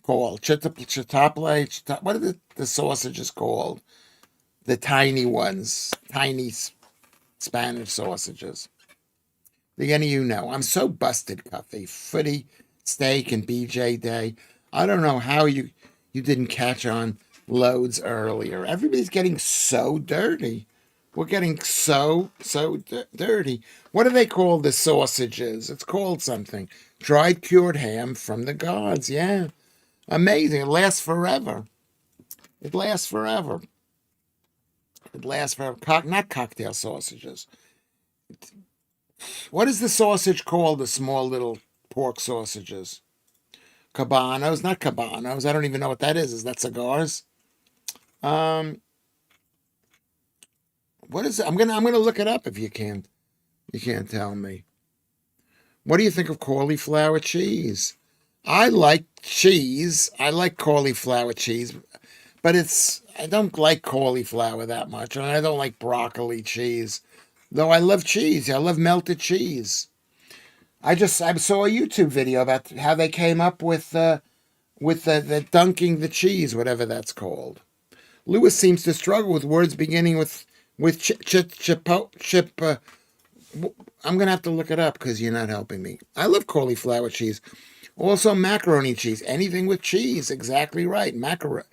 Speaker 1: called? Chitaple. What are the sausages called? The tiny ones, tiny Spanish sausages. Do any of you know? I'm so busted, Cuffy. Footy, steak, and BJ Day. I don't know how you didn't catch on loads earlier. Everybody's getting so dirty. We're getting so dirty. What do they call the sausages? It's called something. Dried cured ham from the gods. Yeah. Amazing. It lasts forever. It lasts forever. It lasts forever. Not cocktail sausages. What is the sausage called? The small little pork sausages. Cabanos. Not cabanos. I don't even know what that is. Is that cigars? What is it? I'm gonna look it up if you can't tell me. What do you think of cauliflower cheese? I like cheese. I like cauliflower cheese, but I don't like cauliflower that much, and I don't like broccoli cheese. Though I love cheese. I love melted cheese. I saw a YouTube video about how they came up with the dunking the cheese, whatever that's called. Lewis seems to struggle with words beginning with chip. I'm gonna have to look it up because you're not helping me. I love cauliflower cheese. Also macaroni cheese. Anything with cheese. Exactly right. Macaroni.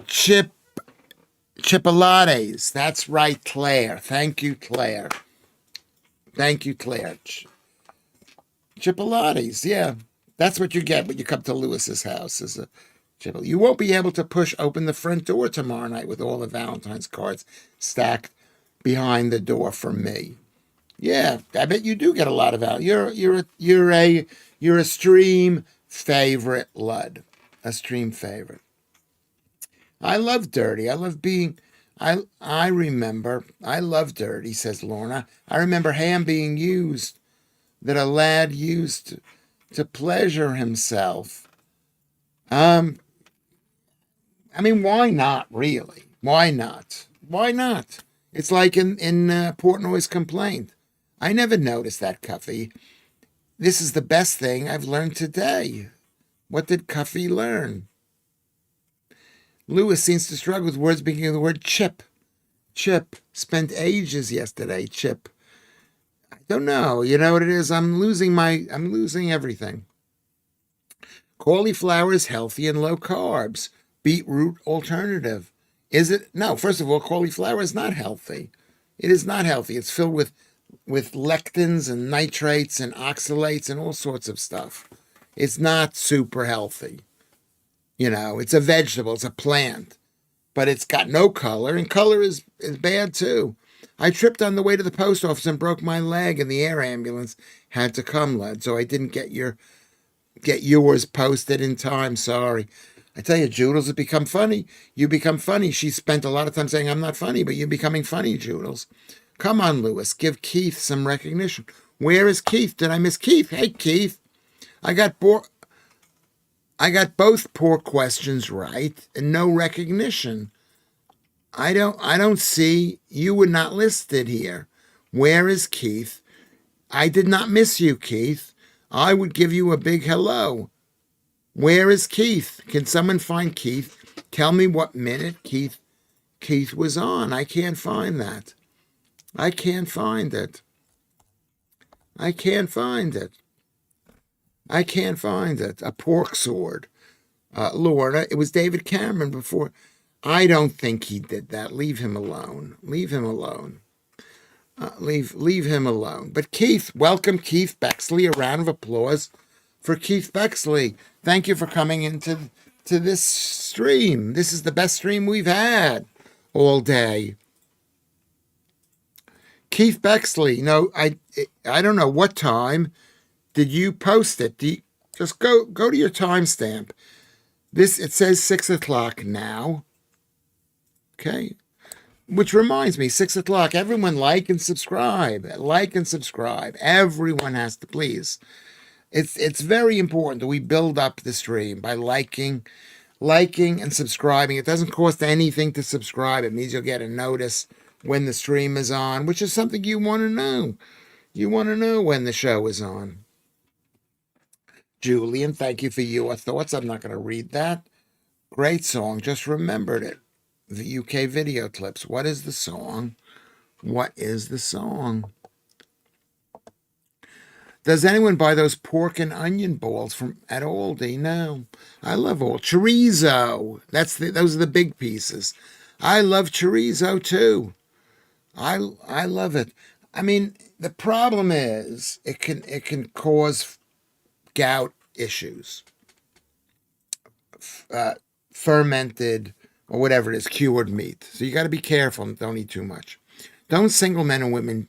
Speaker 1: Chip. Chipolates. That's right, Claire. Thank you, Claire. Thank you, Claire. Chipolates. Yeah. That's what you get when you come to Lewis's house. Is a chipolate. You won't be able to push open the front door tomorrow night with all the Valentine's cards stacked behind the door for me. Yeah, I bet you do get a lot of value. You're a stream favorite, Lud. A stream favorite. I love dirty. I love being. I remember. I love dirty, says Lorna. I remember ham being used that a lad used to pleasure himself. I mean, why not? Really? Why not? Why not? It's like in Portnoy's complaint. I never noticed that, Cuffy. This is the best thing I've learned today. What did Cuffy learn? Lewis seems to struggle with words beginning with the word chip. Chip. Spent ages yesterday. Chip. I don't know. You know what it is? I'm losing everything. Cauliflower is healthy and low carbs. Beetroot alternative. Is it? No, first of all, cauliflower is not healthy. It is not healthy. It's filled with lectins and nitrates and oxalates and all sorts of stuff. It's not super healthy. It's a vegetable, it's a plant, but it's got no color, and color is bad too. I tripped on the way to the post office and broke my leg, and the air ambulance had to come, Lud, so I didn't get yours posted in time. Sorry. I tell you, Joodles have become funny. You become funny. She spent a lot of time saying I'm not funny, but you're becoming funny, Joodles. Come on, Lewis, give Keith some recognition. Where is Keith? Did I miss Keith? Hey, Keith. I got both poor questions right and no recognition. I don't see. You were not listed here. Where is Keith? I did not miss you, Keith. I would give you a big hello. Where is Keith? Can someone find Keith? Tell me what minute Keith was on. I can't find that. I can't find it. I can't find it. I can't find it. A pork sword. Lorna, it was David Cameron before. I don't think he did that. Leave him alone. Leave him alone. Leave him alone. But Keith, welcome Keith Bexley. A round of applause for Keith Bexley. Thank you for coming into this stream. This is the best stream we've had all day. Keith Bexley. No, I don't know what time did you post it. Just go to your timestamp. It says 6 o'clock now. Okay. Which reminds me, 6 o'clock. Everyone like and subscribe. Like and subscribe. Everyone has to, please. It's very important that we build up the stream by liking and subscribing. It doesn't cost anything to subscribe. It means you'll get a notice when the stream is on, which is something you want to know. You want to know when the show is on. Julian, thank you for your thoughts. I'm not going to read that. Great song. Just remembered it. The UK video clips. What is the song? What is the song? Does anyone buy those pork and onion balls at Aldi? No. I love all chorizo. Those are the big pieces. I love chorizo too. I love it. I mean, the problem is it can cause gout issues. Fermented or whatever it is, cured meat. So you got to be careful and don't eat too much. Don't single men and women.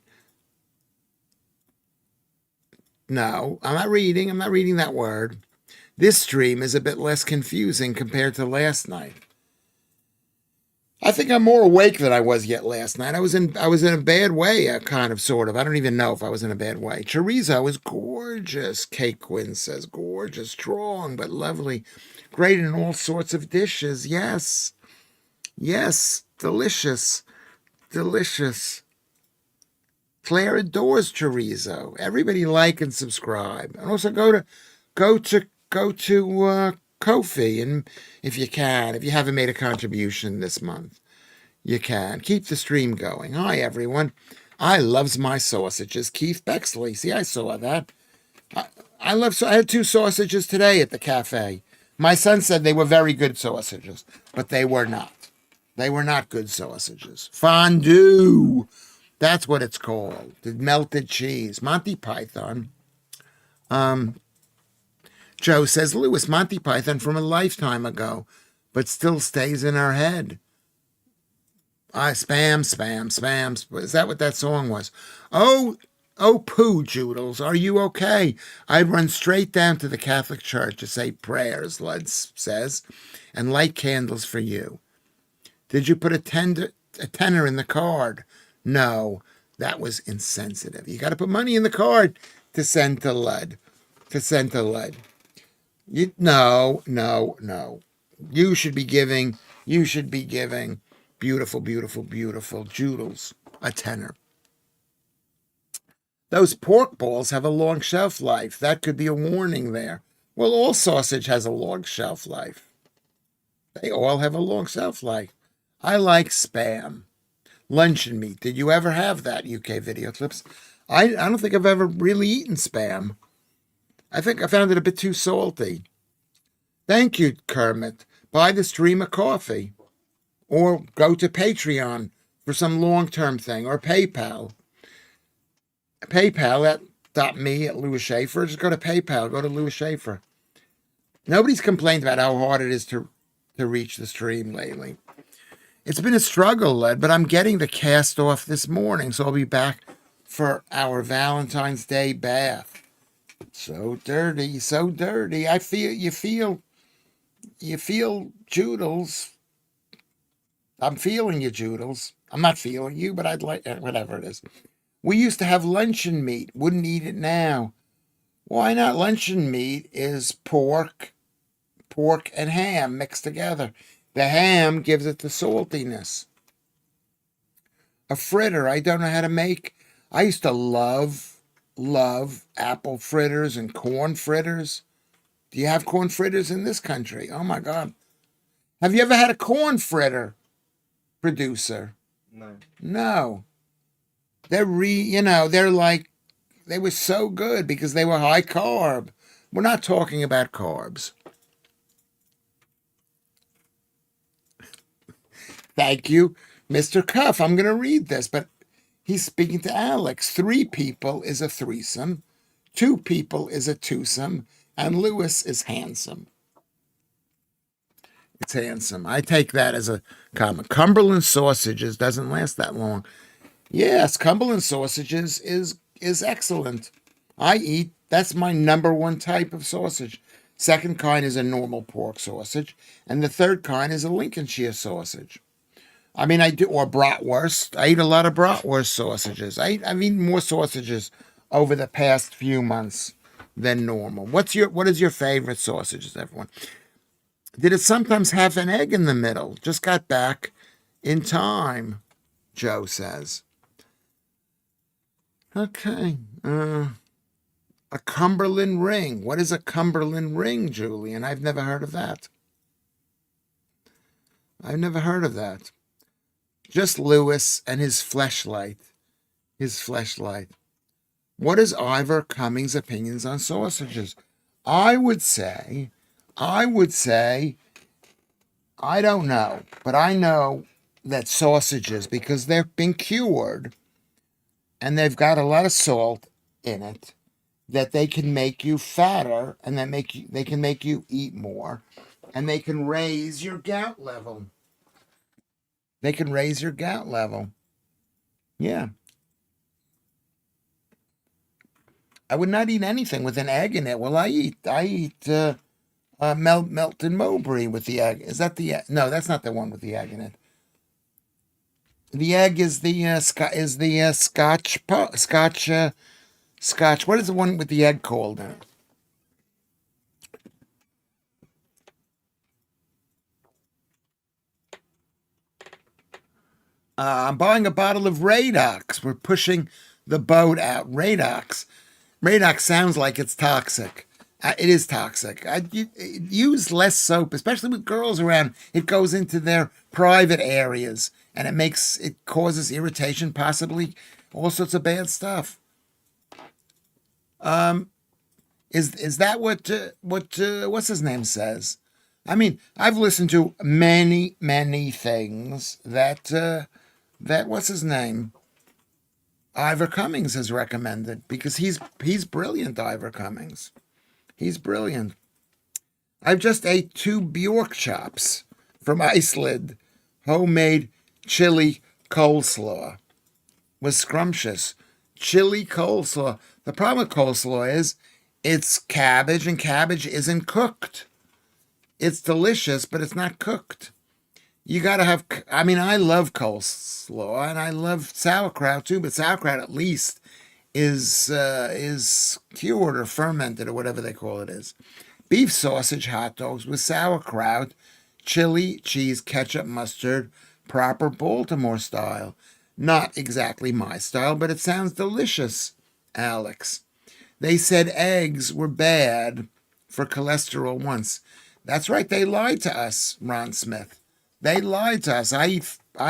Speaker 1: No, I'm not reading that word. This stream is a bit less confusing compared to last night. I think I'm more awake than I was yet last night. I was in a bad way, kind of, sort of. I don't even know if I was in a bad way. Chorizo is gorgeous, Kate Quinn says. Gorgeous, strong, but lovely. Great in all sorts of dishes. Yes. Yes. Delicious. Delicious. Claire adores chorizo. Everybody like and subscribe. And also go to Ko-fi, and if you haven't made a contribution this month, you can. Keep the stream going. Hi, everyone. I loves my sausages. Keith Bexley. See, I saw that. I had 2 sausages today at the cafe. My son said they were very good sausages, but they were not. They were not good sausages. Fondue. That's what it's called. The melted cheese. Monty Python. Joe says, Lewis, Monty Python from a lifetime ago, but still stays in our head. Spam, spam, spam. Is that what that song was? Oh, poo, Joodles, are you okay? I'd run straight down to the Catholic Church to say prayers, Lud says, and light candles for you. Did you put a tenner in the card? No, that was insensitive. You got to put money in the card to send to Lud. No. You should be giving beautiful Joodles a tenner. Those pork balls have a long shelf life. That could be a warning there. Well, all sausage has a long shelf life. They all have a long shelf life. I like Spam. Luncheon meat. Did you ever have that, UK video clips? I don't think I've ever really eaten Spam. I think I found it a bit too salty. Thank you, Kermit. Buy the stream of coffee. Or go to Patreon for some long-term thing. Or PayPal. PayPal.me at Lewis Schaffer. Just go to PayPal. Go to Lewis Schaffer. Nobody's complained about how hard it is to reach the stream lately. It's been a struggle, Led, but I'm getting the cast off this morning, so I'll be back for our Valentine's Day bath. So dirty. You feel Joodles. I'm feeling you, Joodles. I'm not feeling you, but I'd like, whatever it is. We used to have luncheon meat. Wouldn't eat it now. Why not? Luncheon meat is pork and ham mixed together. The ham gives it the saltiness. A fritter, I don't know how to make. I used to love apple fritters and corn fritters. Do you have corn fritters in this country? Oh my God. Have you ever had a corn fritter, producer? No. They were so good because they were high carb. We're not talking about carbs. Thank you, Mr. Cuff. I'm going to read this, but he's speaking to Alex. 3 people is a threesome. 2 people is a twosome. And Lewis is handsome. It's handsome. I take that as a comment. Cumberland sausages doesn't last that long. Yes, Cumberland sausages is excellent. That's my number 1 type of sausage. Second kind is a normal pork sausage. And the third kind is a Lincolnshire sausage. I mean, or bratwurst. I eat a lot of bratwurst sausages. I've eaten more sausages over the past few months than normal. What is your favorite sausages, everyone? Did it sometimes have an egg in the middle? Just got back in time, Joe says. Okay. A Cumberland ring. What is a Cumberland ring, Julian? I've never heard of that. Just Lewis and his fleshlight. What is Ivor Cummings' opinions on sausages? I would say, I don't know, but I know that sausages, because they've been cured and they've got a lot of salt in it, that they can make you fatter, and they can make you eat more, and they can raise your gout level. Yeah. I would not eat anything with an egg in it. Well, I eat Melton Mowbray with the egg. Is that the egg? No, that's not the one with the egg in it. The egg is the Scotch. What is the one with the egg called in it? I'm buying a bottle of Radox. We're pushing the boat out. Radox sounds like it's toxic. It is toxic. Use less soap, especially with girls around. It goes into their private areas, and it causes irritation, possibly all sorts of bad stuff. Is that what's his name says? I mean, I've listened to many things that what's his name, Ivor Cummings has recommended, because he's brilliant. Ivor Cummings, he's brilliant. I've just ate 2 Bjork chops from Iceland, homemade chili coleslaw. Was scrumptious. Chili coleslaw. The problem with coleslaw is it's cabbage, and cabbage isn't cooked. It's delicious, but it's not cooked. You gotta have. I mean, I love coleslaw and I love sauerkraut too, but sauerkraut at least is cured or fermented or whatever they call it is. Beef sausage hot dogs with sauerkraut, chili, cheese, ketchup, mustard, proper Baltimore style. Not exactly my style, but it sounds delicious, Alex. They said eggs were bad for cholesterol once. That's right, they lied to us, Ron Smith. They lied to us. I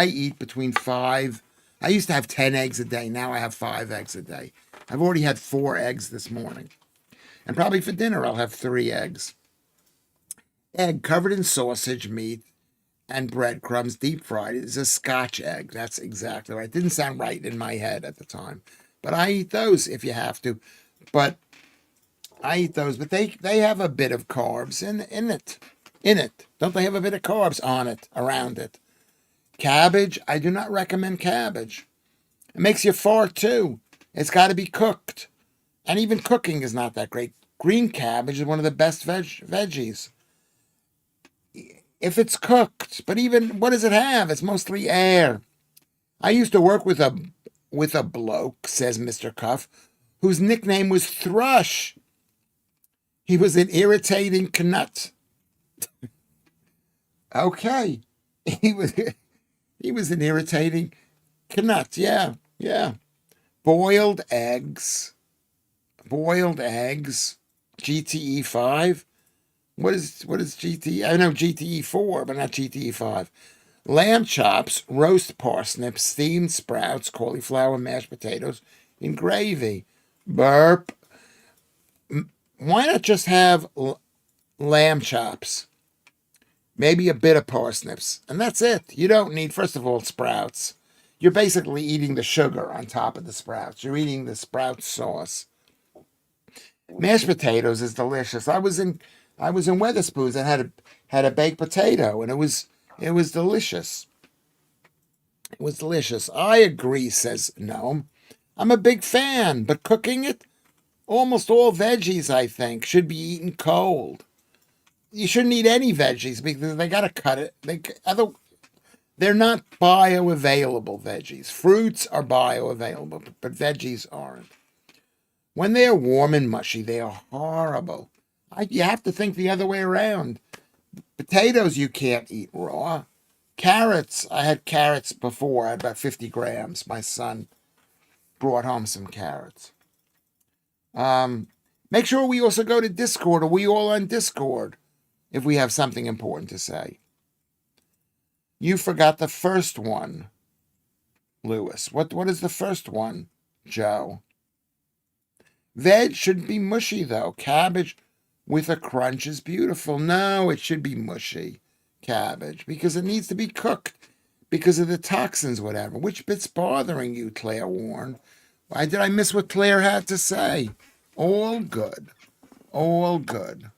Speaker 1: eat between 5. I used to have 10 eggs a day. Now I have 5 eggs a day. I've already had 4 eggs this morning. And probably for dinner I'll have 3 eggs. Egg covered in sausage meat and breadcrumbs, deep fried. It's a Scotch egg. That's exactly right. It didn't sound right in my head at the time. But I eat those if you have to. But I eat those. But they have a bit of carbs in it. In it. Don't they have a bit of carbs on it, around it? Cabbage, I do not recommend cabbage. It makes you fart too. It's got to be cooked. And even cooking is not that great. Green cabbage is one of the best veggies. If it's cooked, but even what does it have? It's mostly air. I used to work with a bloke, says Mr. Cuff, whose nickname was Thrush. He was an irritating knut. Okay. He was an irritating knut. Yeah. Boiled eggs. GTE 5. What is GTE? I know GTE 4, but not GTE 5. Lamb chops, roast parsnips, steamed sprouts, cauliflower, mashed potatoes in gravy. Burp. Why not just have lamb chops? Maybe a bit of parsnips, and that's it. You don't need, first of all, sprouts. You're basically eating the sugar on top of the sprouts. You're eating the sprout sauce. Mashed potatoes is delicious. I was in Weatherspoons and had a baked potato, and it was delicious. It was delicious. I agree, says Noam. I'm a big fan, but cooking it, almost all veggies, I think, should be eaten cold. You shouldn't eat any veggies because they got to cut it. They're not bioavailable veggies. Fruits are bioavailable, but veggies aren't. When they are warm and mushy, they are horrible. You have to think the other way around. Potatoes you can't eat raw. Carrots, I had carrots before. I had about 50 grams. My son brought home some carrots. Make sure we also go to Discord. Are we all on Discord if we have something important to say? You forgot the first one, Lewis. What is the first one, Joe? Veg should be mushy, though. Cabbage with a crunch is beautiful. No, it should be mushy, cabbage, because it needs to be cooked because of the toxins, whatever. Which bit's bothering you, Claire Warren? Why did I miss what Claire had to say? All good. All good.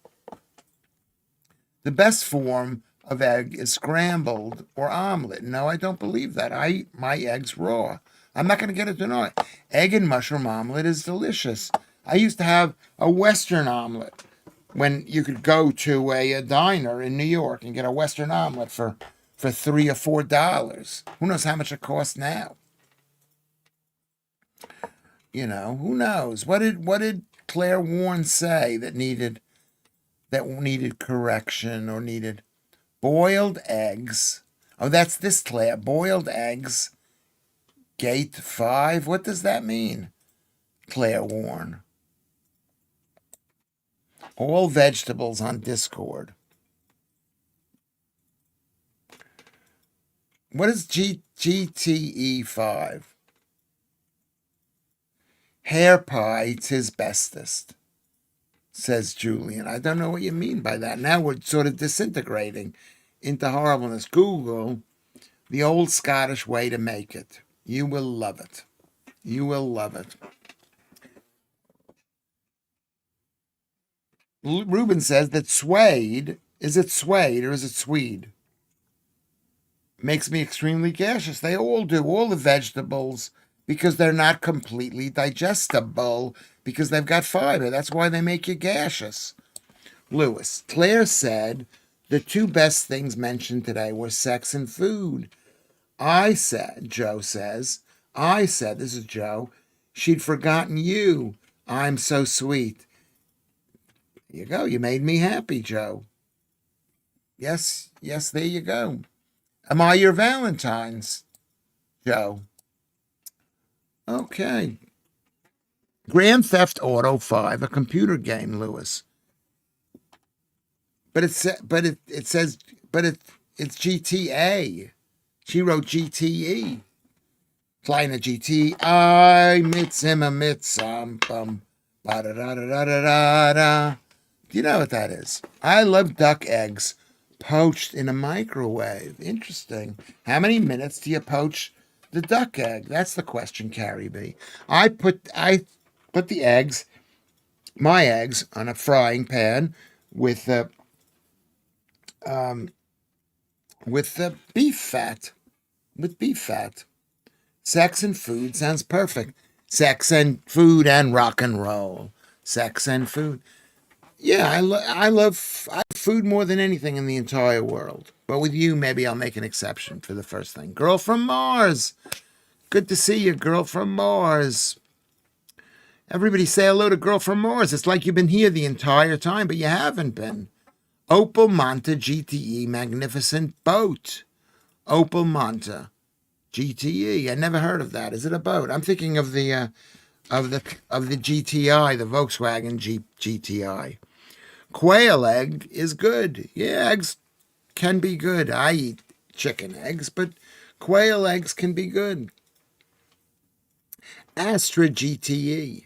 Speaker 1: The best form of egg is scrambled or omelet. No, I don't believe that. I eat my eggs raw. I'm not going to get it tonight. Egg and mushroom omelet is delicious. I used to have a Western omelet when you could go to a diner in New York and get a Western omelet for $3 or $4. Who knows how much it costs now? You know, who knows? What did Claire Warren say that needed correction or needed boiled eggs? Oh, that's this Claire. Boiled eggs. Gate 5. What does that mean? Claire Warren. All vegetables on Discord. What is GTE5? Hair pie, 'tis bestest, says Julian. I don't know what you mean by that. Now we're sort of disintegrating into horribleness. Google the old Scottish way to make it. You will love it. You will love it. Ruben says that suede, is it suede or is it swede? Makes me extremely gaseous. They all do, all the vegetables, because they're not completely digestible, because they've got fiber. That's why they make you gaseous. Lewis, Claire said the two best things mentioned today were sex and food. I said, Joe says, this is Joe, she'd forgotten you. I'm so sweet. There you go. You made me happy, Joe. Yes, there you go. Am I your Valentine's, Joe? Okay. Grand Theft Auto 5, a computer game, Lewis. But it's GTA. She wrote GTE. Kleine GTI, mitzimmer mitzam bum. Ba da da da da da da. Do you know what that is? I love duck eggs poached in a microwave. Interesting. How many minutes do you poach the duck egg? That's the question, Carrie B. I put the eggs, my eggs, on a frying pan with the beef fat. With beef fat. Sex and food sounds perfect. Sex and food and rock and roll. Sex and food. Yeah, I love food more than anything in the entire world. But with you, maybe I'll make an exception for the first thing. Girl from Mars. Good to see you, girl from Mars. Everybody say hello to Girl from Mars. It's like you've been here the entire time, but you haven't been. Opal Manta GTE, magnificent boat. Opal Manta GTE. I never heard of that. Is it a boat? I'm thinking of the GTI, the Volkswagen GTI. Quail egg is good. Yeah, eggs can be good. I eat chicken eggs, but quail eggs can be good. Astra GTE.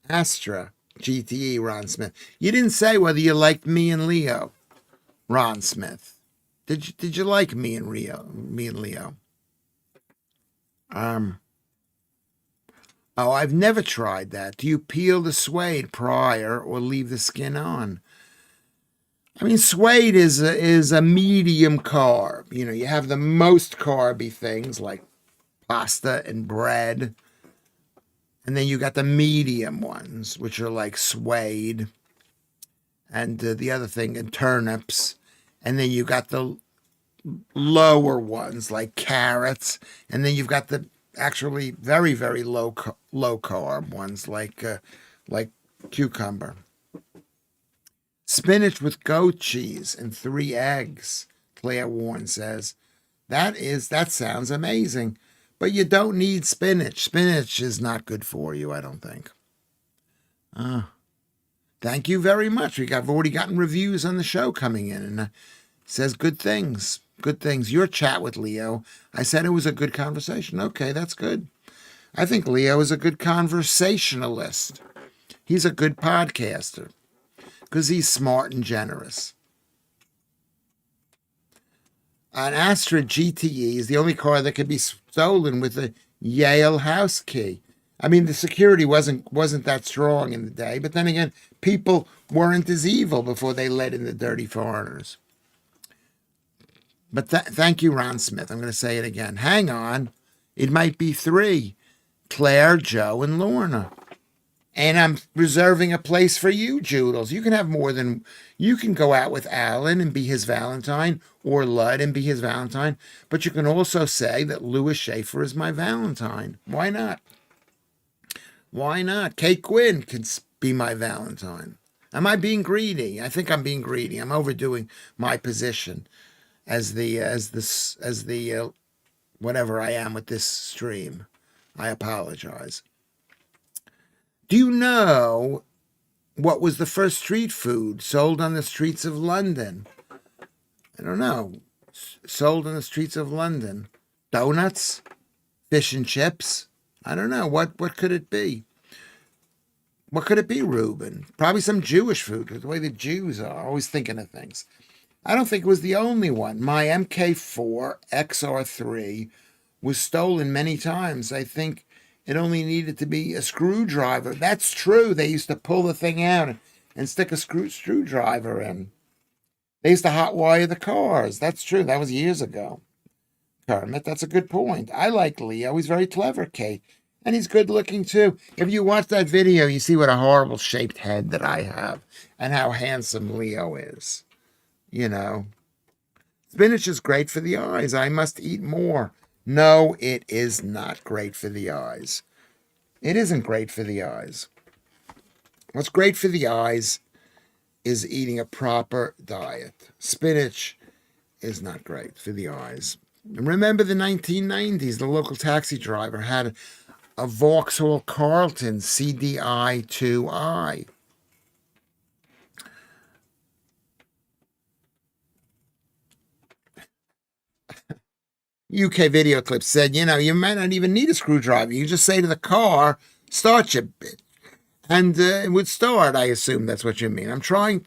Speaker 1: Astra GTE, Ron Smith. You didn't say whether you liked me and Leo, Ron Smith. Did you like me and Leo? Oh, I've never tried that. Do you peel the suede prior or leave the skin on? I mean, suede is a medium carb. You know, you have the most carby things like pasta and bread. And then you got the medium ones, which are like suede. And the other thing, and turnips. And then you got the lower ones like carrots. And then you've got the actually very, very low carb ones like cucumber. Spinach with goat cheese and 3 eggs, Claire Warren says. That sounds amazing. But you don't need spinach. Spinach is not good for you, I don't think. Thank you very much. I've already gotten reviews on the show coming in, and says good things. Good things. Your chat with Leo, I said it was a good conversation. Okay, that's good. I think Leo is a good conversationalist. He's a good podcaster because he's smart and generous. An Astra GTE is the only car that could be stolen with a Yale house key. I mean, the security wasn't that strong in the day, but then again, people weren't as evil before they let in the dirty foreigners. But thank you, Ron Smith. I'm going to say it again. Hang on. It might be 3. Claire, Joe, and Lorna. And I'm reserving a place for you, Joodles. You can have more than... You can go out with Alan and be his Valentine, or Lud and be his Valentine. But you can also say that Lewis Schaffer is my Valentine. Why not? Why not? Kate Quinn can be my Valentine. Am I being greedy? I think I'm being greedy. I'm overdoing my position as the whatever I am with this stream. I apologize. Do you know What was the first street food sold on the streets of London? I don't know. Sold on the streets of London. Donuts? Fish and chips? I don't know. What could it be? What could it be, Reuben? Probably some Jewish food, the way the Jews are, always thinking of things. I don't think it was the only one. My MK4 XR3 was stolen many times. I think it only needed to be a screwdriver. That's true. They used to pull the thing out and stick a screwdriver in. They used to hotwire the cars. That's true. That was years ago. Kermit, that's a good point. I like Leo. He's very clever, Kate. And he's good looking too. If you watch that video, you see what a horrible shaped head that I have and how handsome Leo is. You know, spinach is great for the eyes. I must eat more. No, it is not great for the eyes. It isn't great for the eyes. What's great for the eyes is eating a proper diet. Spinach is not great for the eyes. Remember the 1990s, the local taxi driver had a Vauxhall Carlton CDI-2i. UK video clip said, you might not even need a screwdriver. You just say to the car, start your bit. And it would start, I assume that's what you mean. I'm trying.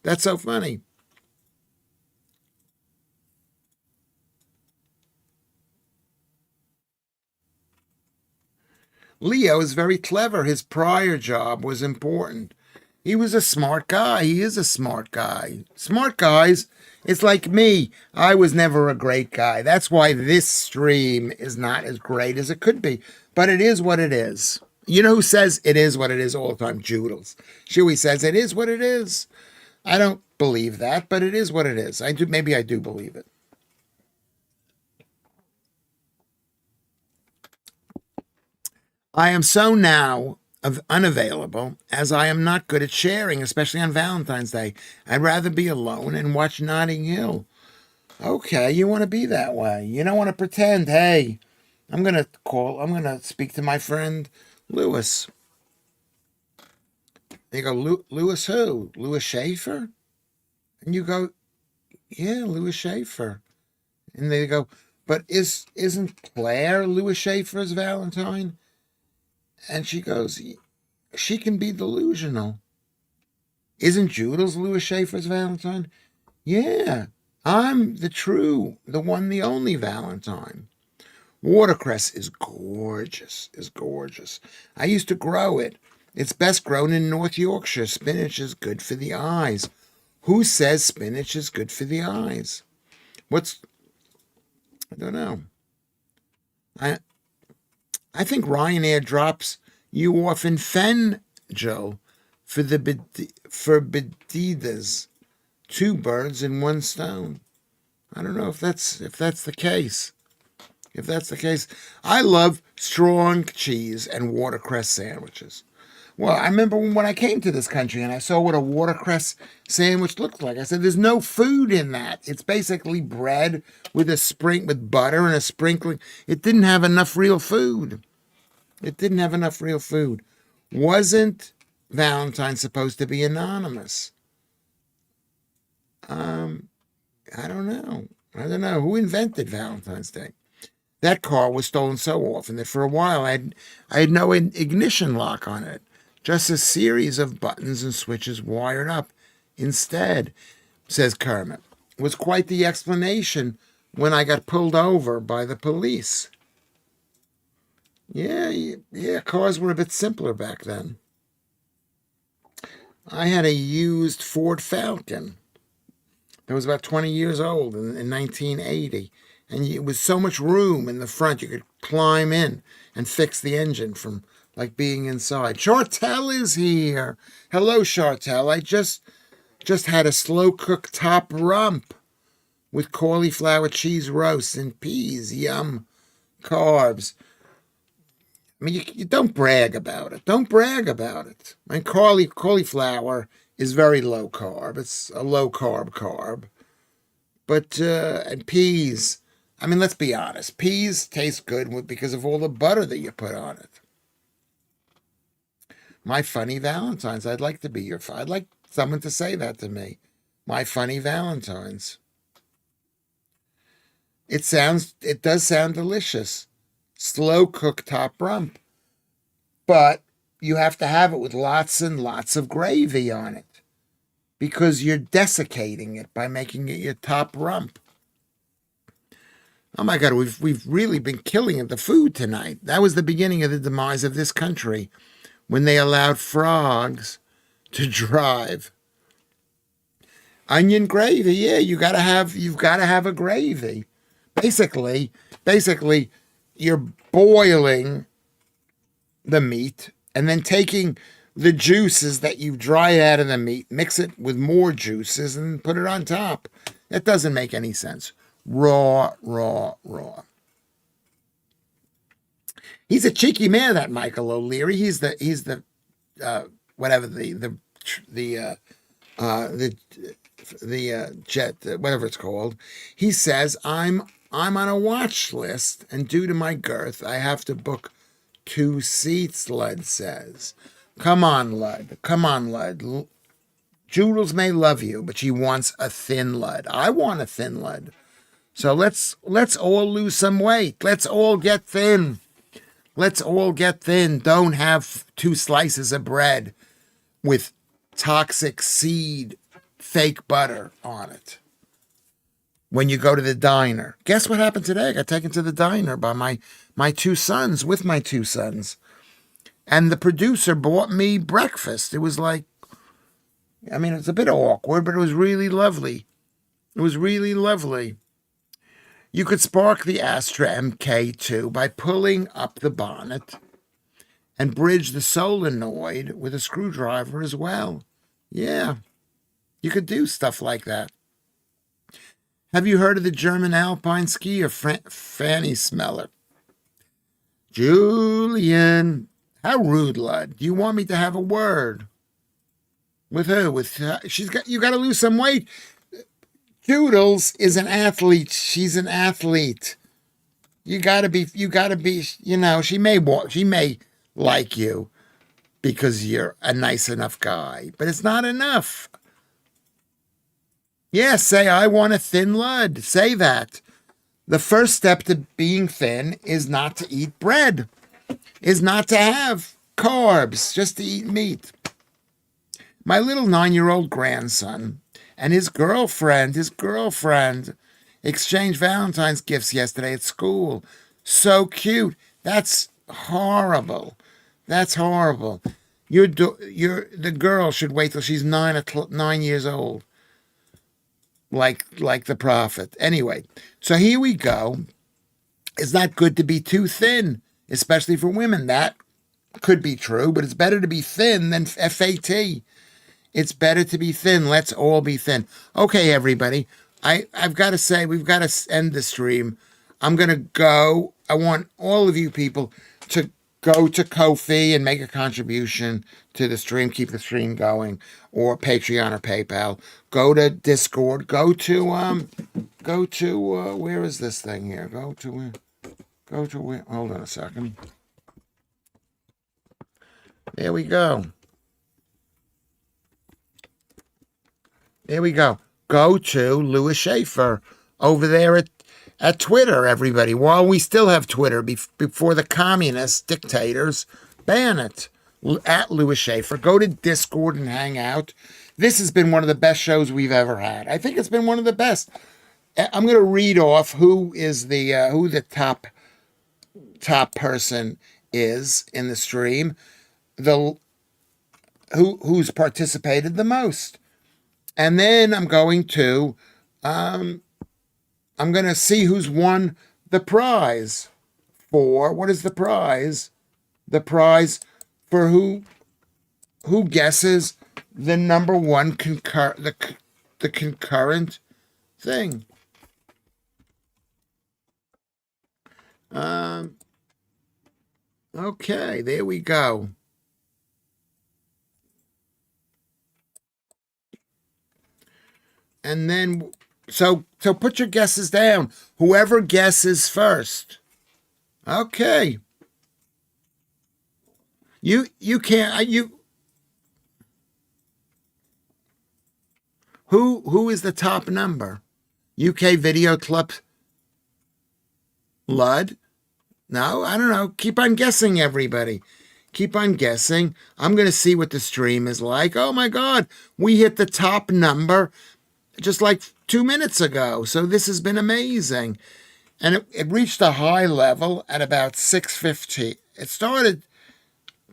Speaker 1: That's so funny. Leo is very clever. His prior job was important. He was a smart guy. He is a smart guy. Smart guys, it's like me. I was never a great guy. That's why this stream is not as great as it could be. But it is what it is. You know who says it is what it is all the time? Joodles. She always says it is what it is. I don't believe that, but it is what it is. I do. Maybe I do believe it. I am so now unavailable as I am not good at sharing, especially on Valentine's Day. I'd rather be alone and watch Notting Hill. Okay, you want to be that way. You don't want to pretend, hey, I'm going to speak to my friend Lewis. They go, Lewis who? Lewis Schaffer? And you go, yeah, Lewis Schaffer. And they go, but isn't Claire Lewis Schaffer's Valentine? And she goes, she can be delusional. Isn't Joodles Lewis Schaffer's Valentine? Yeah, I'm the one, the only Valentine. Watercress is gorgeous, I used to grow it. It's best grown in North Yorkshire. Spinach is good for the eyes. Who says spinach is good for the eyes? I don't know. I think Ryanair drops you off in Fenjo for bedidas. 2 birds in 1 stone. I don't know if that's the case. If that's the case, I love strong cheese and watercress sandwiches. Well, I remember when I came to this country and I saw what a watercress sandwich looked like. I said, "There's no food in that. It's basically bread with with butter and a sprinkling." It didn't have enough real food. Wasn't Valentine supposed to be anonymous? I don't know. Who invented Valentine's Day. That car was stolen so often that for a while I had no ignition lock on it, just a series of buttons and switches wired up. Instead, says Kermit, was quite the explanation when I got pulled over by the police. Yeah, cars were a bit simpler back then. I had a used Ford Falcon that was about 20 years old in 1980. And it was so much room in the front, you could climb in and fix the engine from like being inside. Chartel is here. Hello, Chartel. I just had a slow cooked top rump with cauliflower cheese roast and peas. Yum. Carbs. I mean, you don't brag about it. Don't brag about it. I mean, cauliflower is very low carb. It's a low carb. But, and peas. I mean, let's be honest. Peas taste good because of all the butter that you put on it. My funny Valentine's. I'd like to be your. I'd like someone to say that to me. My funny Valentine's. It does sound delicious. Slow cooked top rump. But you have to have it with lots and lots of gravy on it because you're desiccating it by making it your top rump. Oh my God, we've really been killing at the food tonight. That was the beginning of the demise of this country when they allowed frogs to drive. Onion gravy, yeah, you've got to have a gravy. Basically, you're boiling the meat and then taking the juices that you dry out of the meat, mix it with more juices and put it on top. That doesn't make any sense. Raw. He's a cheeky man, that Michael O'Leary. He's the whatever the jet, whatever it's called. He says, I'm on a watch list, and due to my girth, I have to book 2 seats, Lud says. Come on, Lud. Joodles may love you, but she wants a thin Lud. I want a thin Lud. So let's all lose some weight. Let's all get thin. Don't have 2 slices of bread with toxic seed fake butter on it. When you go to the diner. Guess what happened today? I got taken to the diner by my 2 sons, with my 2 sons. And the producer bought me breakfast. It was like, I mean, it's a bit awkward, but it was really lovely. You could spark the Astra MK2 by pulling up the bonnet and bridge the solenoid with a screwdriver as well. Yeah, you could do stuff like that. Have you heard of the German alpine skier Fanny Smeller? Julian, how rude, Lud. Do you want me to have a word? With who? You got to lose some weight. Doodles is an athlete. She's an athlete. You gotta be, she may like you because you're a nice enough guy, but it's not enough. Yeah, say, I want a thin Lud. Say that. The first step to being thin is not to eat bread, is not to have carbs, just to eat meat. My little 9-year-old grandson and his girlfriend exchanged Valentine's gifts yesterday at school. So cute. That's horrible. The girl should wait till she's 9 years old. Like the prophet. Anyway, so here we go. It's not good to be too thin, especially for women. That could be true, but it's better to be thin than FAT. It's better to be thin. Let's all be thin. Okay, everybody. I've got to say, we've got to end the stream. I'm going to go. I want all of you people to go to Ko-fi and make a contribution to the stream, keep the stream going, or Patreon or PayPal. Go to Discord. Go to where is this thing here? Go to where? Hold on a second. There we go. Go to Lewis Schaffer over there at Twitter, everybody. While we still have Twitter, before the communist dictators ban it, at Lewis Schaffer. Go to Discord and hang out. This has been one of the best shows we've ever had. I think it's been one of the best. I'm going to read off who the top person is in the stream, who's participated the most. And then I'm going to see who's won the prize for. What is the prize? The prize for who guesses the number one the concurrent thing. Okay, there we go. And then, so put your guesses down. Whoever guesses first. Okay. You can't who is the top number? UK Video Club Lud? No, I don't know. Keep on guessing, everybody. Keep on guessing. I'm going to see what the stream is like. Oh my God, we hit the top number just like 2 minutes ago. So this has been amazing. And it reached a high level at about 6:15. It started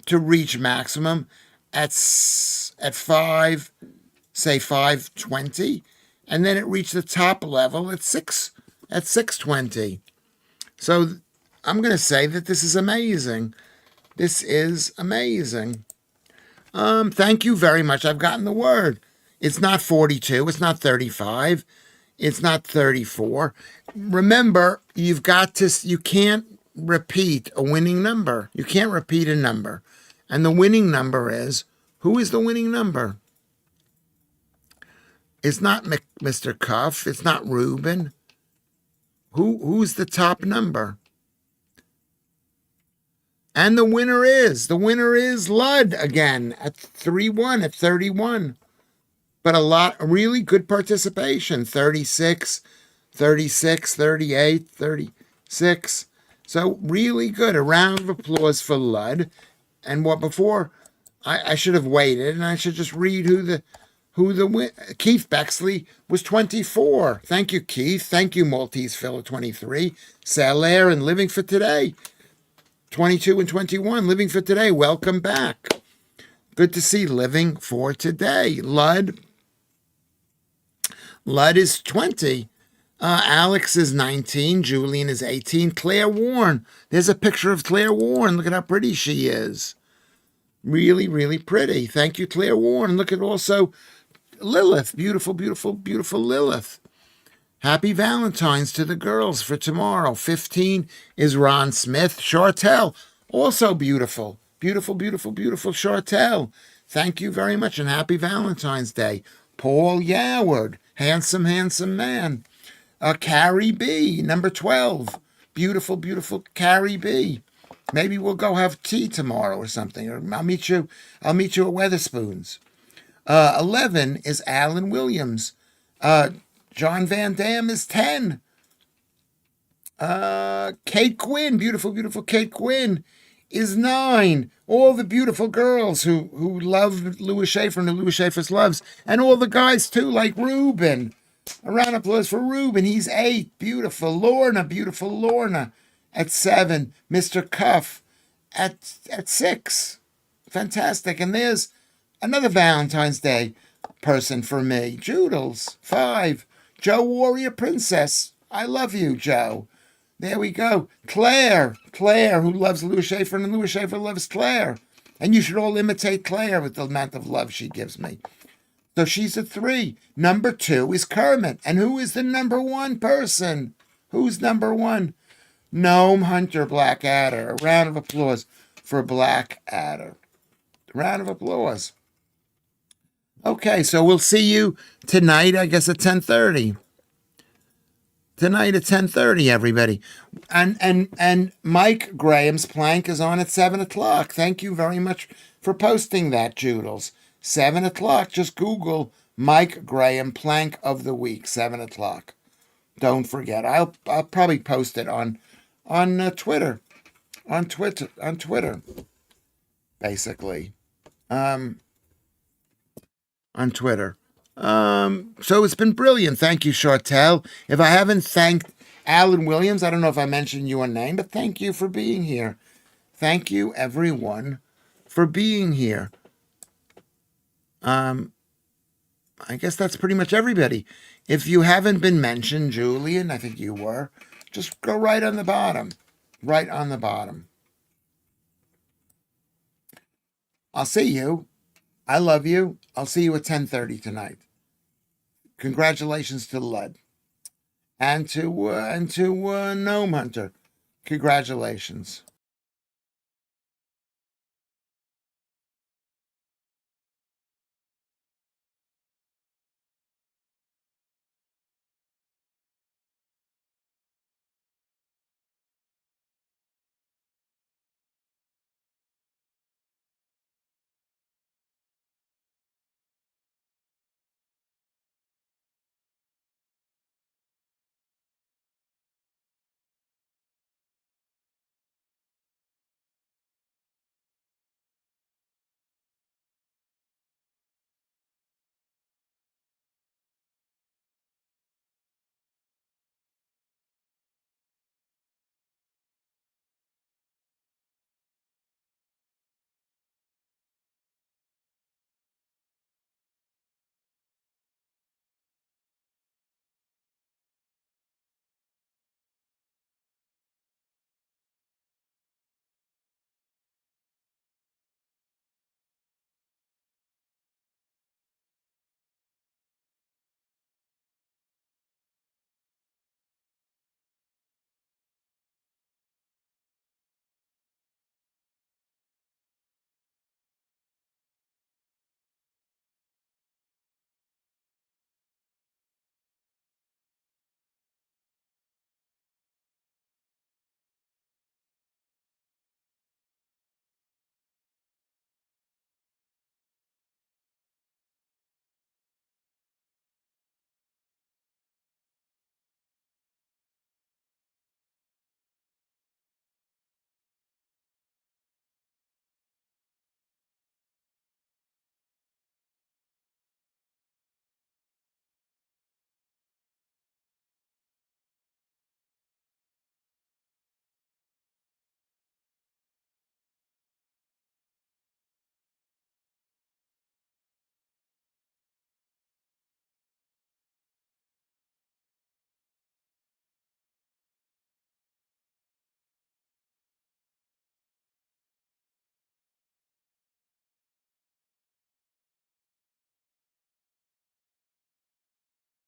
Speaker 1: to reach maximum at 5:20, and then it reached the top level at 6:20. So I'm going to say that this is amazing. This is amazing. Thank you very much. I've gotten the word. It's not 42. It's not 35. It's not 34. Remember, you can't repeat a winning number. You can't repeat a number. And the winning number is, who is the winning number? It's not Mr. Cuff. It's not Ruben. Who's the top number? And the winner is Lud again at 3-1, at 31. But a really good participation, 36, 36, 38, 36. So really good. A round of applause for Lud. And what before, I should have waited and I should just read Keith Bexley was 24. Thank you, Keith. Thank you, Maltese Phil, 23. Salaire and Living for Today, 22 and 21. Living for Today, welcome back. Good to see Living for Today. Lud is 20. Alex is 19. Julian is 18. Claire Warren. There's a picture of Claire Warren. Look at how pretty she is. Really, really pretty. Thank you, Claire Warren. Look at also Lilith. Beautiful, beautiful, beautiful Lilith. Happy Valentine's to the girls for tomorrow. 15 is Ron Smith. Chartel, also beautiful. Beautiful, beautiful, beautiful Chartel. Thank you very much and happy Valentine's Day. Paul Yoward. Handsome, handsome man. Carrie B, number 12. Beautiful, beautiful Carrie B. Maybe we'll go have tea tomorrow or something. Or I'll meet you at Weatherspoons. 11 is Alan Williams. John Van Dam is 10. Kate Quinn, beautiful, beautiful Kate Quinn, is 9. All the beautiful girls who love Lewis Schaffer and Lewis Schaffer's loves. And all the guys too, like Ruben. A round of applause for Ruben. He's 8. Beautiful. Lorna, beautiful Lorna at 7. Mr. Cuff at 6. Fantastic. And there's another Valentine's Day person for me. Joodles, 5. Joe Warrior Princess. I love you, Joe. There we go. Claire, who loves Lewis Schaffer, and Lewis Schaffer loves Claire. And you should all imitate Claire with the amount of love she gives me. So she's a 3. Number 2 is Kermit. And who is the number 1 person? Who's number 1? Gnome Hunter Blackadder. A round of applause for Blackadder. Round of applause. Okay, so we'll see you tonight, I guess, at 10:30. Tonight at 10:30, everybody. And Mike Graham's plank is on at 7 o'clock. Thank you very much for posting that, Joodles. 7 o'clock. Just Google Mike Graham plank of the week. 7 o'clock. Don't forget. I'll probably post it on Twitter. On Twitter. Basically. On Twitter. So it's been brilliant. Thank you, Chartel. If I haven't thanked Alan Williams, I don't know if I mentioned your name, but thank you for being here. Thank you, everyone, for being here. I guess that's pretty much everybody. If you haven't been mentioned, Julian, I think you were, just go right on the bottom. Right on the bottom. I'll see you. I love you. I'll see you at 10:30 tonight. Congratulations to Lud. And to Gnome Hunter. Congratulations.